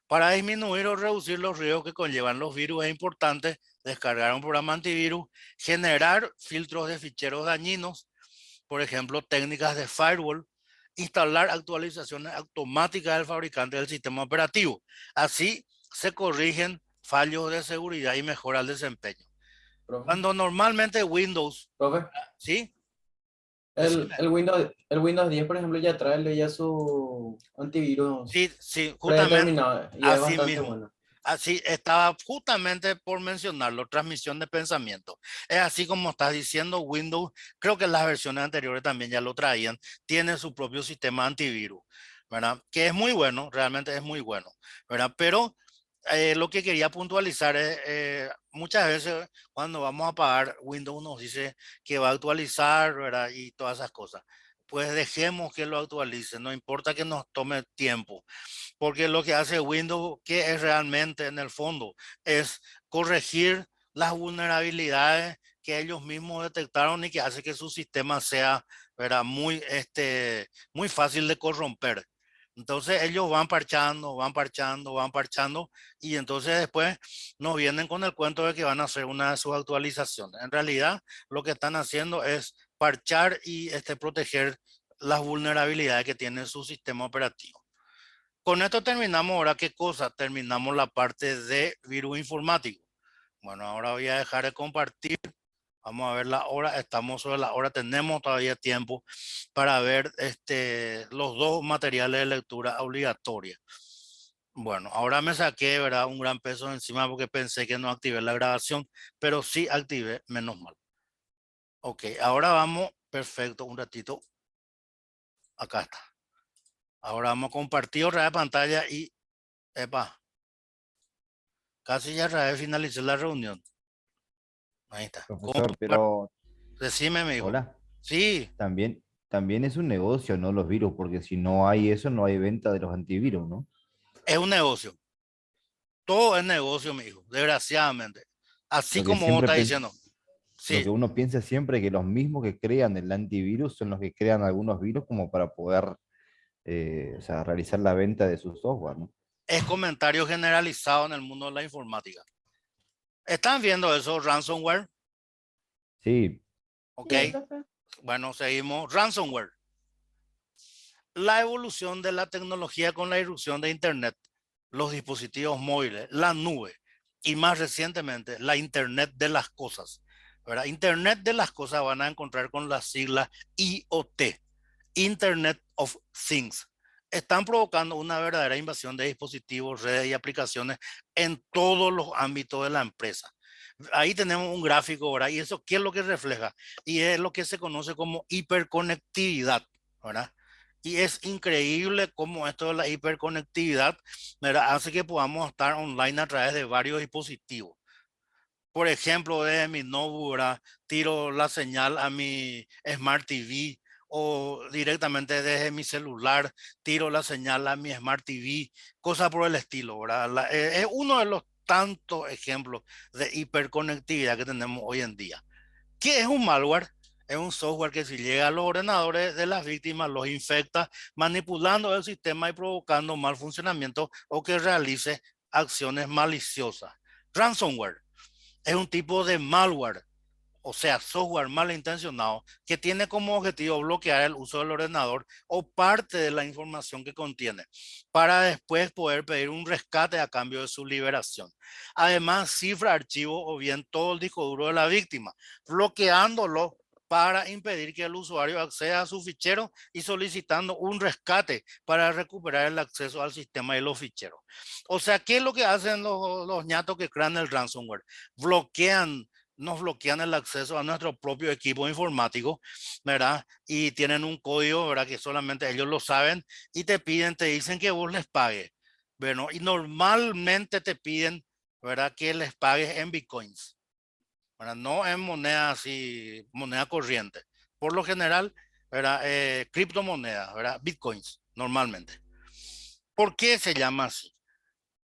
Para disminuir o reducir los riesgos que conllevan los virus es importante descargar un programa antivirus, generar filtros de ficheros dañinos, por ejemplo, técnicas de firewall, instalar actualizaciones automáticas del fabricante del sistema operativo. Así se corrigen fallos de seguridad y mejora el desempeño. Profe, Cuando normalmente Windows, profe, ¿sí? el Windows 10, por ejemplo, ya trae ya su antivirus Sí, sí, justamente predeterminado y es así bastante mismo. bueno. Así estaba justamente por mencionarlo, transmisión de pensamiento. Es así como estás diciendo, Windows, creo que las versiones anteriores también ya lo traían, tiene su propio sistema antivirus, ¿verdad? Que es muy bueno, realmente es muy bueno, ¿verdad? Pero lo que quería puntualizar es, muchas veces cuando vamos a pagar, Windows nos dice que va a actualizar, ¿verdad? Y todas esas cosas. Pues dejemos que lo actualice, no importa que nos tome tiempo, porque lo que hace Windows, que es realmente en el fondo, es corregir las vulnerabilidades que ellos mismos detectaron y que hace que su sistema sea, ¿verdad? Muy, muy fácil de corromper. Entonces ellos van parchando, van parchando, van parchando y entonces después nos vienen con el cuento de que van a hacer una de sus actualizaciones. En realidad lo que están haciendo es parchar y proteger las vulnerabilidades que tiene su sistema operativo. Con esto terminamos ahora, ¿qué cosa? Terminamos la parte de virus informático. Bueno, ahora voy a dejar de compartir. Vamos a ver la hora. Estamos sobre la hora. Tenemos todavía tiempo para ver los dos materiales de lectura obligatoria. Bueno, ahora me saqué, ¿verdad? Un gran peso encima porque pensé que no activé la grabación, pero sí activé, menos mal. Ok, ahora vamos. Perfecto, un ratito. Acá está. Ahora vamos a compartir otra vez pantalla y, epa, casi ya finalicé la reunión. Ahí está. Profesor, pero Decime, mi hijo. hola, Sí, también es un negocio, ¿no? Los virus, porque si no hay eso, no hay venta de los antivirus, ¿no? es un negocio. Todo es negocio, mi hijo, desgraciadamente. Así Lo que como vos siempre estás diciendo. lo que Sí, uno piensa siempre que los mismos que crean el antivirus son los que crean algunos virus como para poder, o sea, realizar la venta de su software, ¿no? es comentario generalizado en el mundo de la informática. ¿Están viendo eso, ransomware? Sí, Ok, Sí, profe. bueno, seguimos. Ransomware. La evolución de la tecnología con la irrupción de Internet, los dispositivos móviles, la nube y más recientemente la Internet de las cosas, ¿verdad? Internet de las cosas van a encontrar con la sigla IoT, Internet of Things. Están provocando una verdadera invasión de dispositivos, redes y aplicaciones en todos los ámbitos de la empresa. Ahí tenemos un gráfico, ¿verdad? Y eso, ¿qué es lo que refleja? Y es lo que se conoce como hiperconectividad, ¿verdad? Y es increíble cómo esto de la hiperconectividad, ¿verdad? Hace que podamos estar online a través de varios dispositivos. Por ejemplo, desde mi notebook, ¿verdad? Tiro la señal a mi Smart TV o directamente desde mi celular tiro la señal a mi Smart TV, cosas por el estilo, ¿verdad? Es uno de los tantos ejemplos de hiperconectividad que tenemos hoy en día. ¿Qué es un malware? Es un software que si llega a los ordenadores de las víctimas los infecta, manipulando el sistema y provocando mal funcionamiento o que realice acciones maliciosas. Ransomware es un tipo de malware, o sea, software malintencionado que tiene como objetivo bloquear el uso del ordenador o parte de la información que contiene para después poder pedir un rescate a cambio de su liberación. Además, cifra archivos o bien todo el disco duro de la víctima, bloqueándolo para impedir que el usuario acceda a su fichero y solicitando un rescate para recuperar el acceso al sistema y los ficheros. O sea, ¿qué es lo que hacen los ñatos que crean el ransomware? Nos bloquean el acceso a nuestro propio equipo informático, ¿verdad? Y tienen un código, ¿verdad? Que solamente ellos lo saben y te piden, te dicen que vos les pagues, bueno, y normalmente te piden, ¿verdad? Que les pagues en bitcoins, ¿verdad? No en moneda así, moneda corriente. Por lo general, ¿verdad? Criptomonedas, ¿verdad? Bitcoins, normalmente. ¿Por qué se llama así?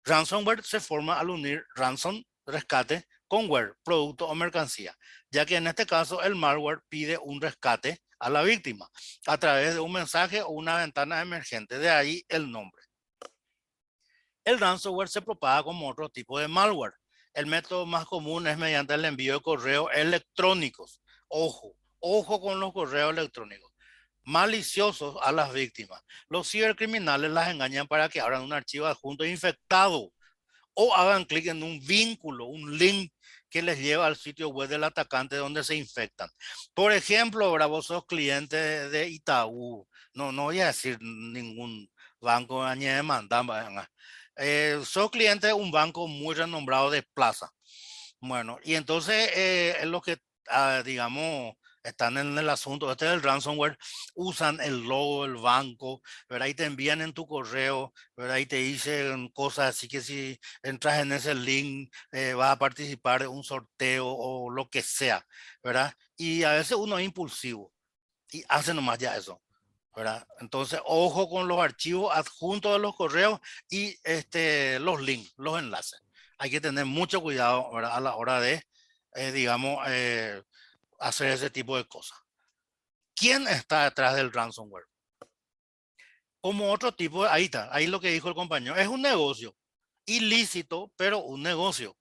Ransomware se forma al unir ransom, rescate, con ware, producto o mercancía, ya que en este caso el malware pide un rescate a la víctima a través de un mensaje o una ventana emergente, de ahí el nombre. El ransomware se propaga como otro tipo de malware. El método más común es mediante el envío de correos electrónicos. Ojo, ojo con los correos electrónicos maliciosos a las víctimas. Los cibercriminales las engañan para que abran un archivo adjunto infectado o hagan clic en un vínculo, un link que les lleva al sitio web del atacante donde se infectan. Por ejemplo, ahora vos sos cliente de Itaú, no voy a decir ningún banco de demanda, sos cliente de un banco muy renombrado de Plaza. Bueno, y entonces es lo que, digamos, están en el asunto este del ransomware, usan el logo del banco, ¿verdad? Y te envían en tu correo, ¿verdad? Y te dicen cosas así que si entras en ese link vas a participar de un sorteo o lo que sea, ¿verdad? Y a veces uno es impulsivo y hace nomás ya eso, ¿verdad? Entonces, ojo con los archivos adjuntos de los correos y los links, los enlaces. Hay que tener mucho cuidado, ¿verdad? A la hora de, digamos, hacer ese tipo de cosas. ¿Quién está detrás del ransomware? Como otro tipo, ahí está, ahí lo que dijo el compañero, es un negocio ilícito, pero un negocio.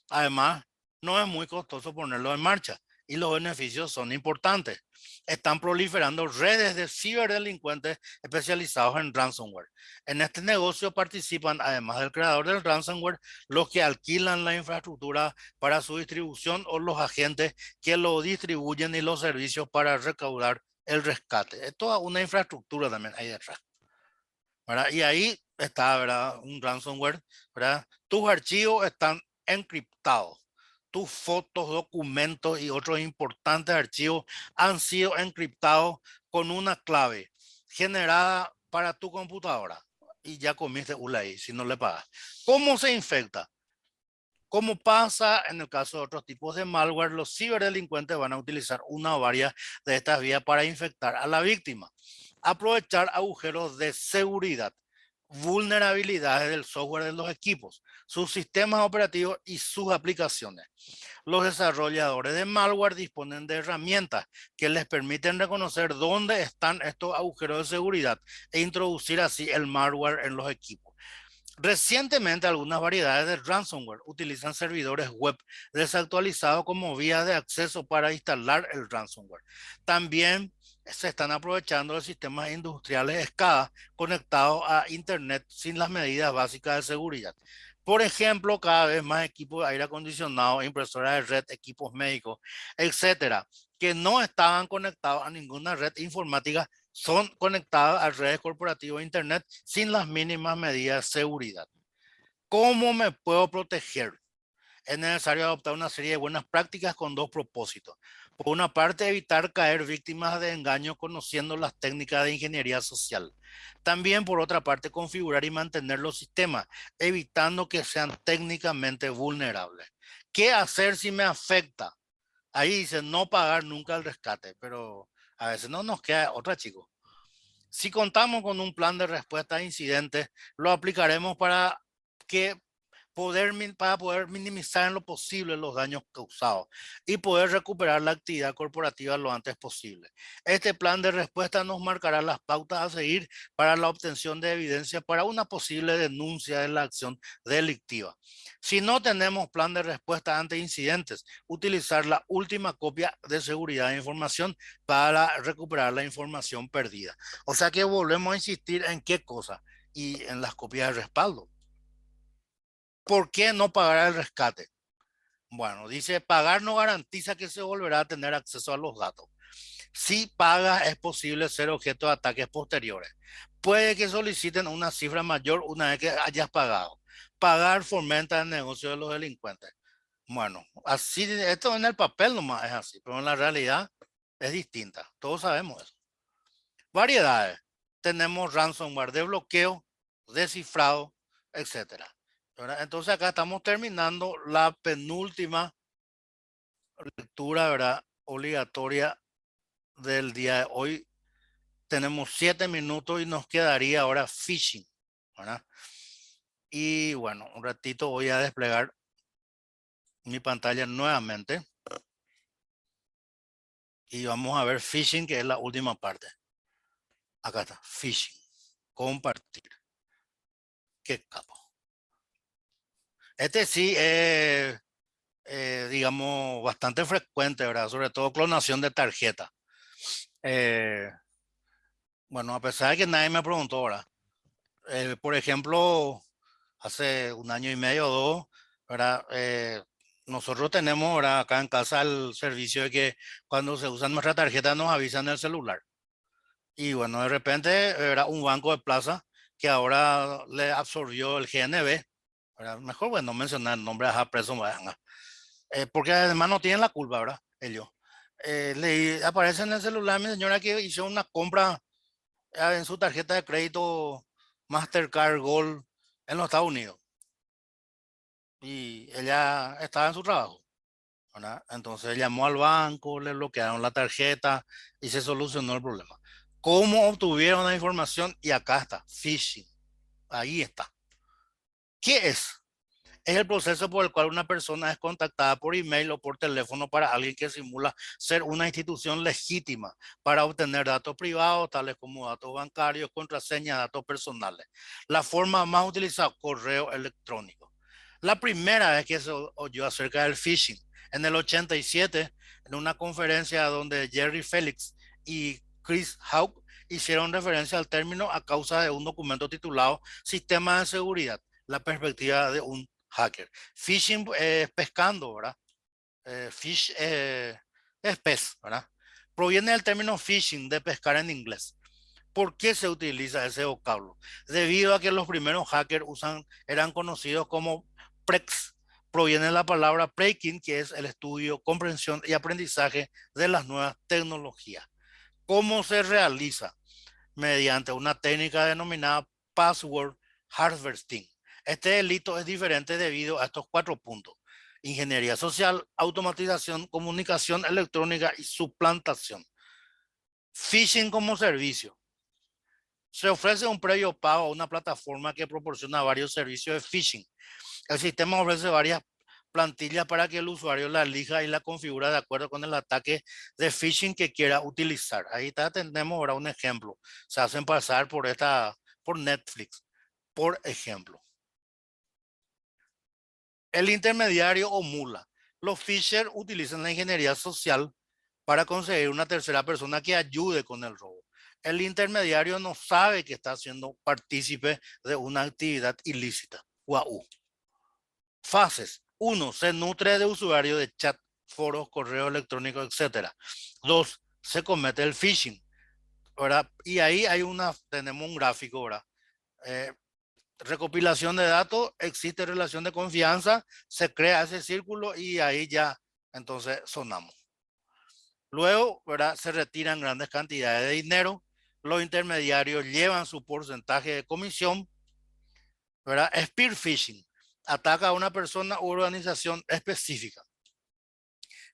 Además, no es muy costoso ponerlo en marcha y los beneficios son importantes. Están proliferando redes de ciberdelincuentes especializados en ransomware. En este negocio participan, además del creador del ransomware, los que alquilan la infraestructura para su distribución o los agentes que lo distribuyen y los servicios para recaudar el rescate. Es toda una infraestructura también ahí detrás, ¿verdad? Y ahí está, ¿verdad? Un ransomware, ¿verdad? Tus archivos están encriptados. Tus fotos, documentos y otros importantes archivos han sido encriptados con una clave generada para tu computadora. Y ya comiste una ahí, si no le pagas. ¿Cómo se infecta? Como pasa en el caso de otros tipos de malware, los ciberdelincuentes van a utilizar una o varias de estas vías para infectar a la víctima. Aprovechar agujeros de seguridad, vulnerabilidades del software de los equipos, sus sistemas operativos y sus aplicaciones. Los desarrolladores de malware disponen de herramientas que les permiten reconocer dónde están estos agujeros de seguridad e introducir así el malware en los equipos. Recientemente, algunas variedades de ransomware utilizan servidores web desactualizados como vía de acceso para instalar el ransomware. También se están aprovechando de sistemas industriales SCADA conectados a Internet sin las medidas básicas de seguridad. Por ejemplo, cada vez más equipos de aire acondicionado, impresoras de red, equipos médicos, etcétera, que no estaban conectados a ninguna red informática, son conectadas a redes corporativas de Internet sin las mínimas medidas de seguridad. ¿Cómo me puedo proteger? Es necesario adoptar una serie de buenas prácticas con dos propósitos. Por una parte, evitar caer víctimas de engaños conociendo las técnicas de ingeniería social. También, por otra parte, configurar y mantener los sistemas, evitando que sean técnicamente vulnerables. ¿Qué hacer si me afecta? Ahí dice no pagar nunca el rescate, pero a veces no nos queda otra, chicos. Si contamos con un plan de respuesta a incidentes, lo aplicaremos para poder minimizar en lo posible los daños causados y poder recuperar la actividad corporativa lo antes posible. Este plan de respuesta nos marcará las pautas a seguir para la obtención de evidencia para una posible denuncia de la acción delictiva. Si no tenemos plan de respuesta ante incidentes, utilizar la última copia de seguridad de información para recuperar la información perdida. O sea que volvemos a insistir en qué cosa y en las copias de respaldo. ¿Por qué no pagar el rescate? Bueno, dice, pagar no garantiza que se volverá a tener acceso a los datos. Si pagas, es posible ser objeto de ataques posteriores. Puede que soliciten una cifra mayor una vez que hayas pagado. Pagar fomenta el negocio de los delincuentes. Bueno, así, esto en el papel nomás es así, pero en la realidad es distinta. Todos sabemos eso. Variedades. Tenemos ransomware de bloqueo, descifrado, etcétera. Entonces acá estamos terminando la penúltima lectura, ¿verdad? Obligatoria del día de hoy. Tenemos 7 minutos y nos quedaría ahora phishing, ¿verdad? Y bueno, un ratito voy a desplegar mi pantalla nuevamente. Y vamos a ver phishing, que es la última parte. Acá está, phishing. Compartir. Qué capo. Este sí es, digamos, bastante frecuente, ¿verdad? Sobre todo clonación de tarjeta. Bueno, a pesar de que nadie me preguntó ahora, por ejemplo, hace un año y medio o dos, ¿verdad? Nosotros tenemos ahora acá en casa el servicio de que cuando se usa nuestra tarjeta nos avisan en el celular. Y bueno, de repente era un banco de plaza que ahora le absorbió el GNB. ¿Verdad? Mejor, bueno, no mencionar el nombre de esa preso, porque además no tienen la culpa, ¿verdad? Ellos. Le aparece en el celular mi señora que hizo una compra en su tarjeta de crédito Mastercard Gold en los Estados Unidos. Y ella estaba en su trabajo, ¿verdad? Entonces llamó al banco, le bloquearon la tarjeta y se solucionó el problema. ¿Cómo obtuvieron la información? Y acá está, phishing. Ahí está. ¿Qué es? Es el proceso por el cual una persona es contactada por email o por teléfono para alguien que simula ser una institución legítima para obtener datos privados, tales como datos bancarios, contraseñas, datos personales. La forma más utilizada, correo electrónico. La primera vez que se oyó acerca del phishing, en el 87, en una conferencia donde Jerry Felix y Chris Hawk hicieron referencia al término a causa de un documento titulado Sistema de Seguridad, la perspectiva de un hacker. Phishing es pescando, ¿verdad? Fish es pez, ¿verdad? Proviene del término fishing, de pescar en inglés. ¿Por qué se utiliza ese vocablo? Debido a que los primeros hackers eran conocidos como prex. Proviene de la palabra breaking, que es el estudio, comprensión y aprendizaje de las nuevas tecnologías. ¿Cómo se realiza? Mediante una técnica denominada password harvesting. Este delito es diferente debido a estos 4 puntos: ingeniería social, automatización, comunicación electrónica y suplantación. Phishing como servicio. Se ofrece un previo pago a una plataforma que proporciona varios servicios de phishing. El sistema ofrece varias plantillas para que el usuario la elija y la configura de acuerdo con el ataque de phishing que quiera utilizar. Ahí está, tenemos ahora un ejemplo. Se hacen pasar por Netflix, por ejemplo. El intermediario o mula. Los phishers utilizan la ingeniería social para conseguir una tercera persona que ayude con el robo. El intermediario no sabe que está siendo partícipe de una actividad ilícita. UAU. Fases. 1. Se nutre de usuarios de chat, foros, correo electrónico, etc. 2. Se comete el phishing, ¿verdad? Y ahí tenemos un gráfico, ¿verdad? Recopilación de datos, existe relación de confianza, se crea ese círculo y ahí ya entonces sonamos. Luego, ¿verdad? Se retiran grandes cantidades de dinero, los intermediarios llevan su porcentaje de comisión, ¿verdad? Spear phishing, ataca a una persona u organización específica.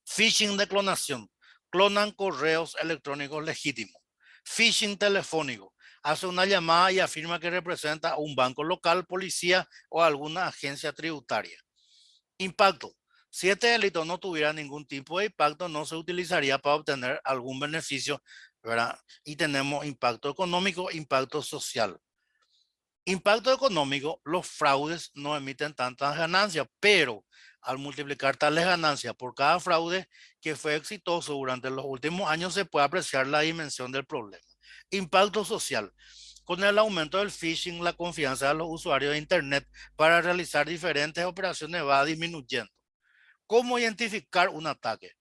Phishing de clonación, clonan correos electrónicos legítimos. Phishing telefónico, hace una llamada y afirma que representa a un banco local, policía o alguna agencia tributaria. Impacto. Si este delito no tuviera ningún tipo de impacto, no se utilizaría para obtener algún beneficio, ¿verdad? Y tenemos impacto económico, impacto social. Impacto económico, los fraudes no emiten tantas ganancias, pero al multiplicar tales ganancias por cada fraude que fue exitoso durante los últimos años, se puede apreciar la dimensión del problema. Impacto social. Con el aumento del phishing, la confianza de los usuarios de Internet para realizar diferentes operaciones va disminuyendo. ¿Cómo identificar un ataque?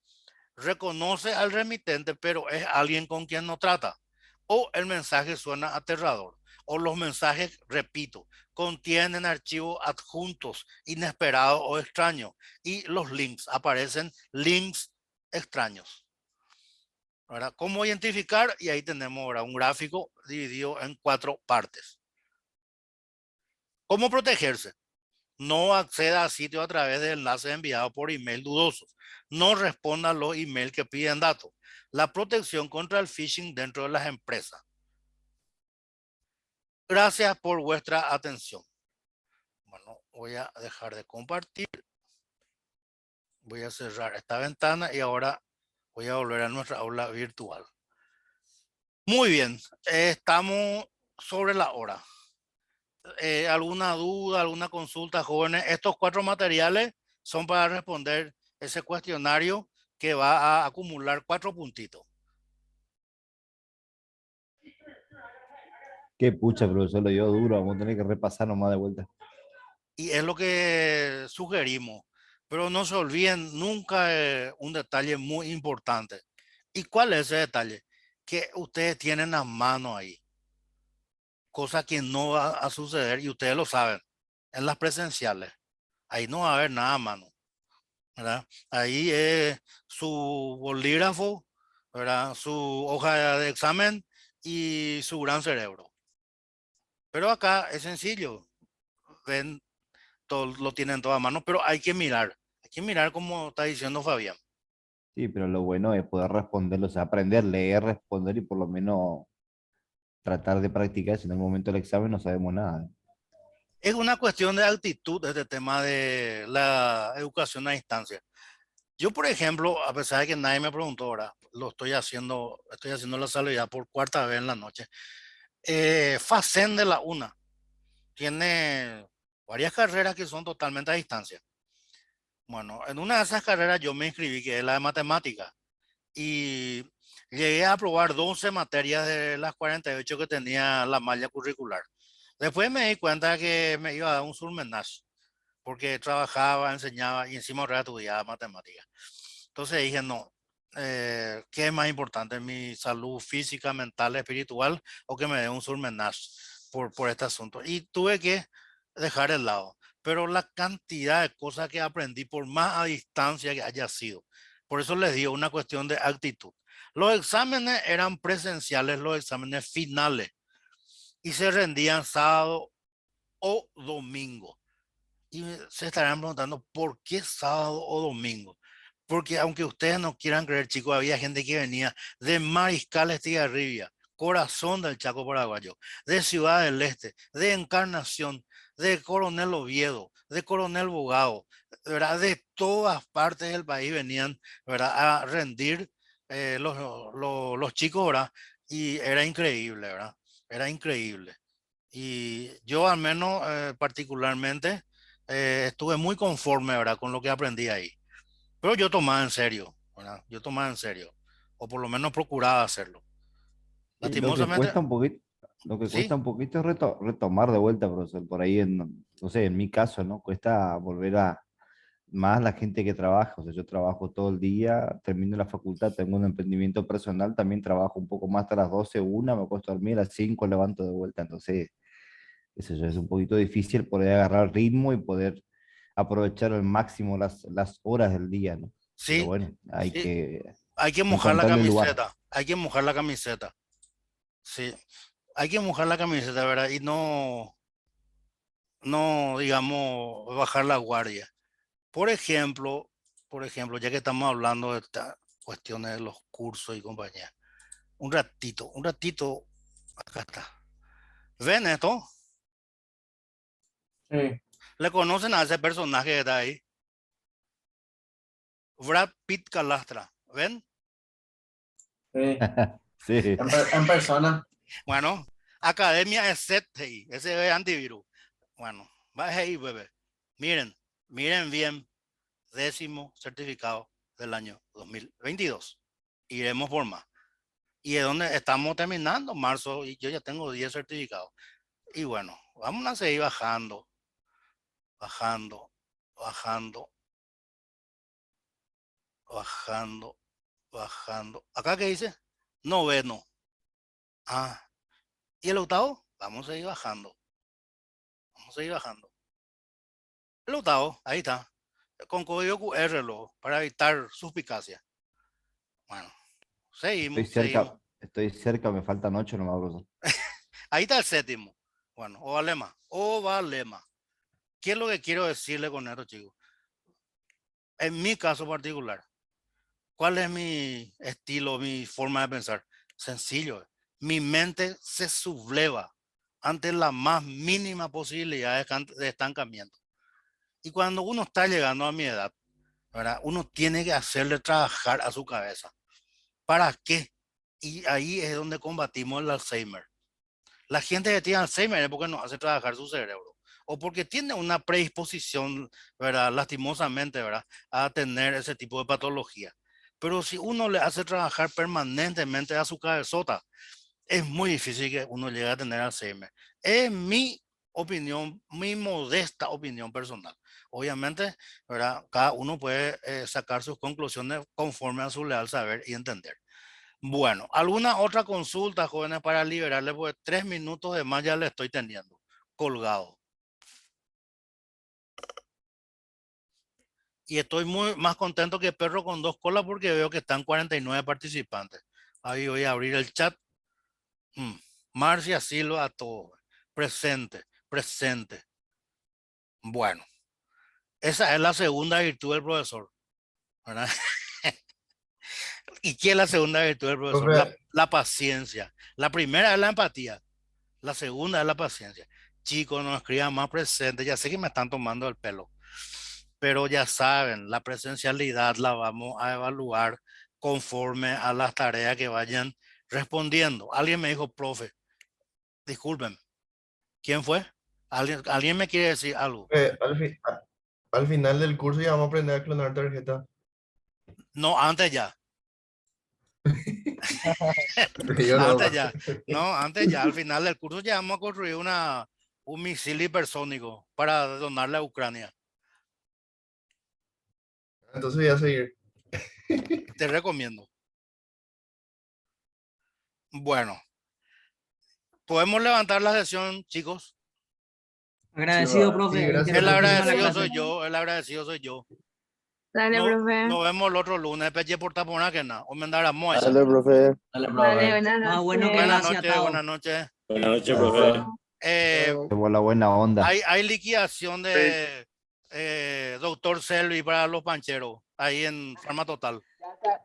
Reconoce al remitente, pero es alguien con quien no trata. O el mensaje suena aterrador. O los mensajes, repito, contienen archivos adjuntos, inesperados o extraños. Y los links, aparecen links extraños. ¿Verdad? ¿Cómo identificar? Y ahí tenemos ahora un gráfico dividido en 4 partes. ¿Cómo protegerse? No acceda a sitios a través de enlaces enviados por email dudosos. No responda a los emails que piden datos. La protección contra el phishing dentro de las empresas. Gracias por vuestra atención. Bueno, voy a dejar de compartir. Voy a cerrar esta ventana y ahora voy a volver a nuestra aula virtual. Muy bien, estamos sobre la hora. ¿Alguna duda, alguna consulta, jóvenes? Estos 4 materiales son para responder ese cuestionario que va a acumular 4 puntitos. Qué pucha, profesor, lo dio duro. Vamos a tener que repasar nomás de vuelta. Y es lo que sugerimos. Pero no se olviden nunca un detalle muy importante. ¿Y cuál es ese detalle? Que ustedes tienen a mano ahí, cosa que no va a suceder y ustedes lo saben en las presenciales. Ahí no va a haber nada a mano, ¿verdad? Ahí es su bolígrafo, ¿verdad? Su hoja de examen y su gran cerebro. Pero acá es sencillo, ven, todo, lo tienen todo a mano, pero hay que mirar como está diciendo Fabián. Sí, pero lo bueno es poder responderlo, o sea, aprender, leer, responder y por lo menos tratar de practicar, si en el momento del examen no sabemos nada. Es una cuestión de actitud este tema de la educación a distancia. Yo, por ejemplo, a pesar de que nadie me preguntó ahora, estoy haciendo la salida por cuarta vez en la noche. FACEN de la UNA tiene varias carreras que son totalmente a distancia. Bueno, en una de esas carreras yo me inscribí, que es la de matemática, y llegué a aprobar 12 materias de las 48 que tenía la malla curricular. Después me di cuenta que me iba a dar un surmenage, porque trabajaba, enseñaba y encima ahora estudiaba matemáticas. Entonces dije, no, ¿qué es más importante? ¿Mi salud física, mental, espiritual o que me dé un surmenage por este asunto? Y tuve que dejar el lado. Pero la cantidad de cosas que aprendí, por más a distancia que haya sido, por eso les digo, una cuestión de actitud. Los exámenes eran presenciales, los exámenes finales, y se rendían sábado o domingo. Y se estarán preguntando, ¿por qué sábado o domingo? Porque aunque ustedes no quieran creer, chicos, había gente que venía de Mariscal Estigarribia, corazón del Chaco paraguayo, de Ciudad del Este, de Encarnación, de Coronel Oviedo, de Coronel Bogado, ¿verdad? De todas partes del país venían, ¿verdad? A rendir los chicos, ¿verdad? Y era increíble, ¿verdad? Era increíble. Y yo al menos particularmente estuve muy conforme, ¿verdad? Con lo que aprendí ahí. Pero yo tomaba en serio, ¿verdad? Yo tomaba en serio. O por lo menos procuraba hacerlo. Y lo que Lastimosamente, cuesta un poquito, lo que cuesta sí, un poquito es retomar de vuelta, profesor. Por ahí, no sé, en mi caso, ¿no? Cuesta volver a más la gente que trabaja. O sea, yo trabajo todo el día, termino la facultad, tengo un emprendimiento personal, también trabajo un poco más hasta las 12 una, me acuesto a dormir, a las 5 levanto de vuelta. Entonces, eso ya es un poquito difícil poder agarrar ritmo y poder aprovechar al máximo las horas del día, ¿no? Pero sí, bueno, hay sí. que Hay que mojar la encontrarle el lugar. camiseta. Hay que mojar la camiseta. Sí. Hay que mojar la camiseta, ¿verdad? Y no, digamos, bajar la guardia. Por ejemplo, ya que estamos hablando de estas cuestiones de los cursos y compañía. Un ratito, acá está. ¿Ven esto? Sí, ¿Le conocen a ese personaje que está ahí? Brad Pitt Calastra. ¿Ven? sí. Sí. En persona. Bueno, Academia ESETI, ese es antivirus. Bueno, baje ahí, bebé. Miren, miren bien, 10º certificado del año 2022. Iremos por más. Y es donde estamos terminando, marzo, y yo ya tengo 10 certificados. Y bueno, vamos a seguir bajando, bajando, bajando, bajando, bajando. ¿Acá qué dice? Noveno. Ah, ¿y el octavo? Vamos a ir bajando. Vamos a ir bajando. El octavo, ahí está. Con código QR para evitar suspicacia. Bueno, seguimos, seguimos. Estoy cerca, me faltan 8 nomás, profesor. Ahí está el séptimo. Bueno, o vale más. O vale más. ¿Qué es lo que quiero decirle con esto, chicos? En mi caso particular, ¿cuál es mi estilo, mi forma de pensar? Sencillo. Mi mente se subleva ante la más mínima posibilidad de estancamiento. Y cuando uno está llegando a mi edad, ¿verdad? Uno tiene que hacerle trabajar a su cabeza. ¿Para qué? Y ahí es donde combatimos el Alzheimer. La gente que tiene Alzheimer es porque no hace trabajar su cerebro o porque tiene una predisposición, ¿verdad? Lastimosamente, ¿verdad? A tener ese tipo de patología. Pero si uno le hace trabajar permanentemente a su cabezota, es muy difícil que uno llegue a tener Alzheimer. Es mi opinión, mi modesta opinión personal. Obviamente, ¿verdad? Cada uno puede sacar sus conclusiones conforme a su leal saber y entender. Bueno, ¿alguna otra consulta, jóvenes, para liberarles? Pues 3 minutos de más ya le estoy teniendo colgado. Y estoy muy más contento que perro con 2 colas porque veo que están 49 participantes. Ahí voy a abrir el chat. Marcia Silva a todos. Presente, presente. Bueno, esa es la segunda virtud del profesor, ¿verdad? ¿Y qué es la segunda virtud del profesor? La paciencia. La primera es la empatía. La segunda es la paciencia. Chicos, no escriban más presente. Ya sé que me están tomando el pelo, pero ya saben, la presencialidad la vamos a evaluar conforme a las tareas que vayan respondiendo. Alguien me dijo, profe, disculpen, ¿quién fue? ¿Alguien me quiere decir algo? Al final del curso ya vamos a aprender a clonar tarjeta. No, antes ya. Yo no, Antes ya. No, antes ya. Al final del curso ya vamos a construir un misil hipersónico para donarle a Ucrania. entonces voy a seguir. Te recomiendo. Bueno. ¿Podemos levantar la sesión, chicos? Agradecido, Sí, profe. gracias. El interesantísima la agradecido clase. soy yo, el agradecido soy yo. Dale, profe. Nos vemos el otro lunes. Peche por taponar que nada. O mandar moesa. Dale, profe. Dale, Dale, profe. buenas Más noches. bueno que Buenas gracias, noches, Tao. buenas noches. Buenas noches, profe. Por la buena onda. Hay liquidación de Doctor Selvi para los pancheros ahí en Farma Total.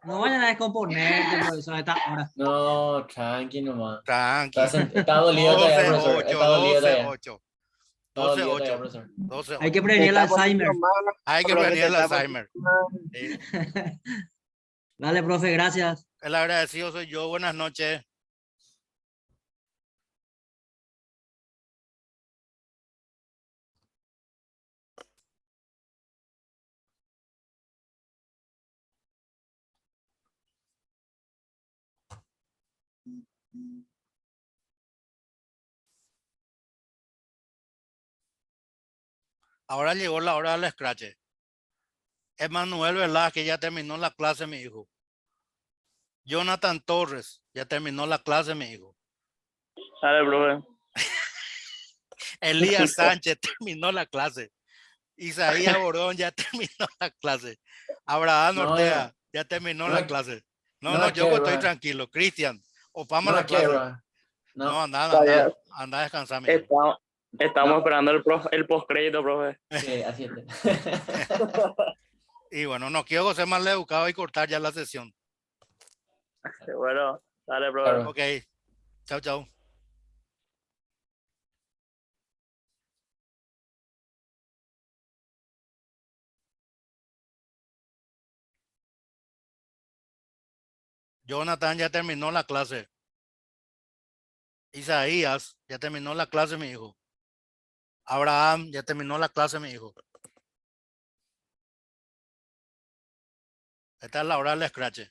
No vayan a descomponerte, profesor, a esta hora. No, tranqui nomás. Tranqui. Está dolido todavía, profesor. 12-8, Está dolido todavía. 12-8. Está dolido todavía, 12-8. profesor. 12-8. Hay que prevenir el Alzheimer. Hay que prevenir el Alzheimer. Sí. Dale, profe, gracias. El agradecido soy yo. Buenas noches. Ahora llegó la hora del scratch. Emanuel Velázquez ya terminó la clase, mi hijo. Jonathan Torres ya terminó la clase, mi hijo. Dale, profe. Elías Sánchez terminó la clase. Isaías Borón ya terminó la clase. Abraham No, Ortega ya terminó no la la- clase. no No, la yo quiero, pues estoy bro. tranquilo. Cristian, Opama No la la quiero, clase. bro. No, No, anda a descansar, mi hijo. Estamos No. esperando el postcrédito, profe. sí, así es. Y bueno, no quiero ser mal educado y cortar ya la sesión. Bueno, dale, profe. Claro. Ok. Chao, chao. Jonathan ya terminó la clase. Isaías ya terminó la clase, mi hijo. Abraham ya terminó la clase, mi hijo. Esta es la hora del scratch.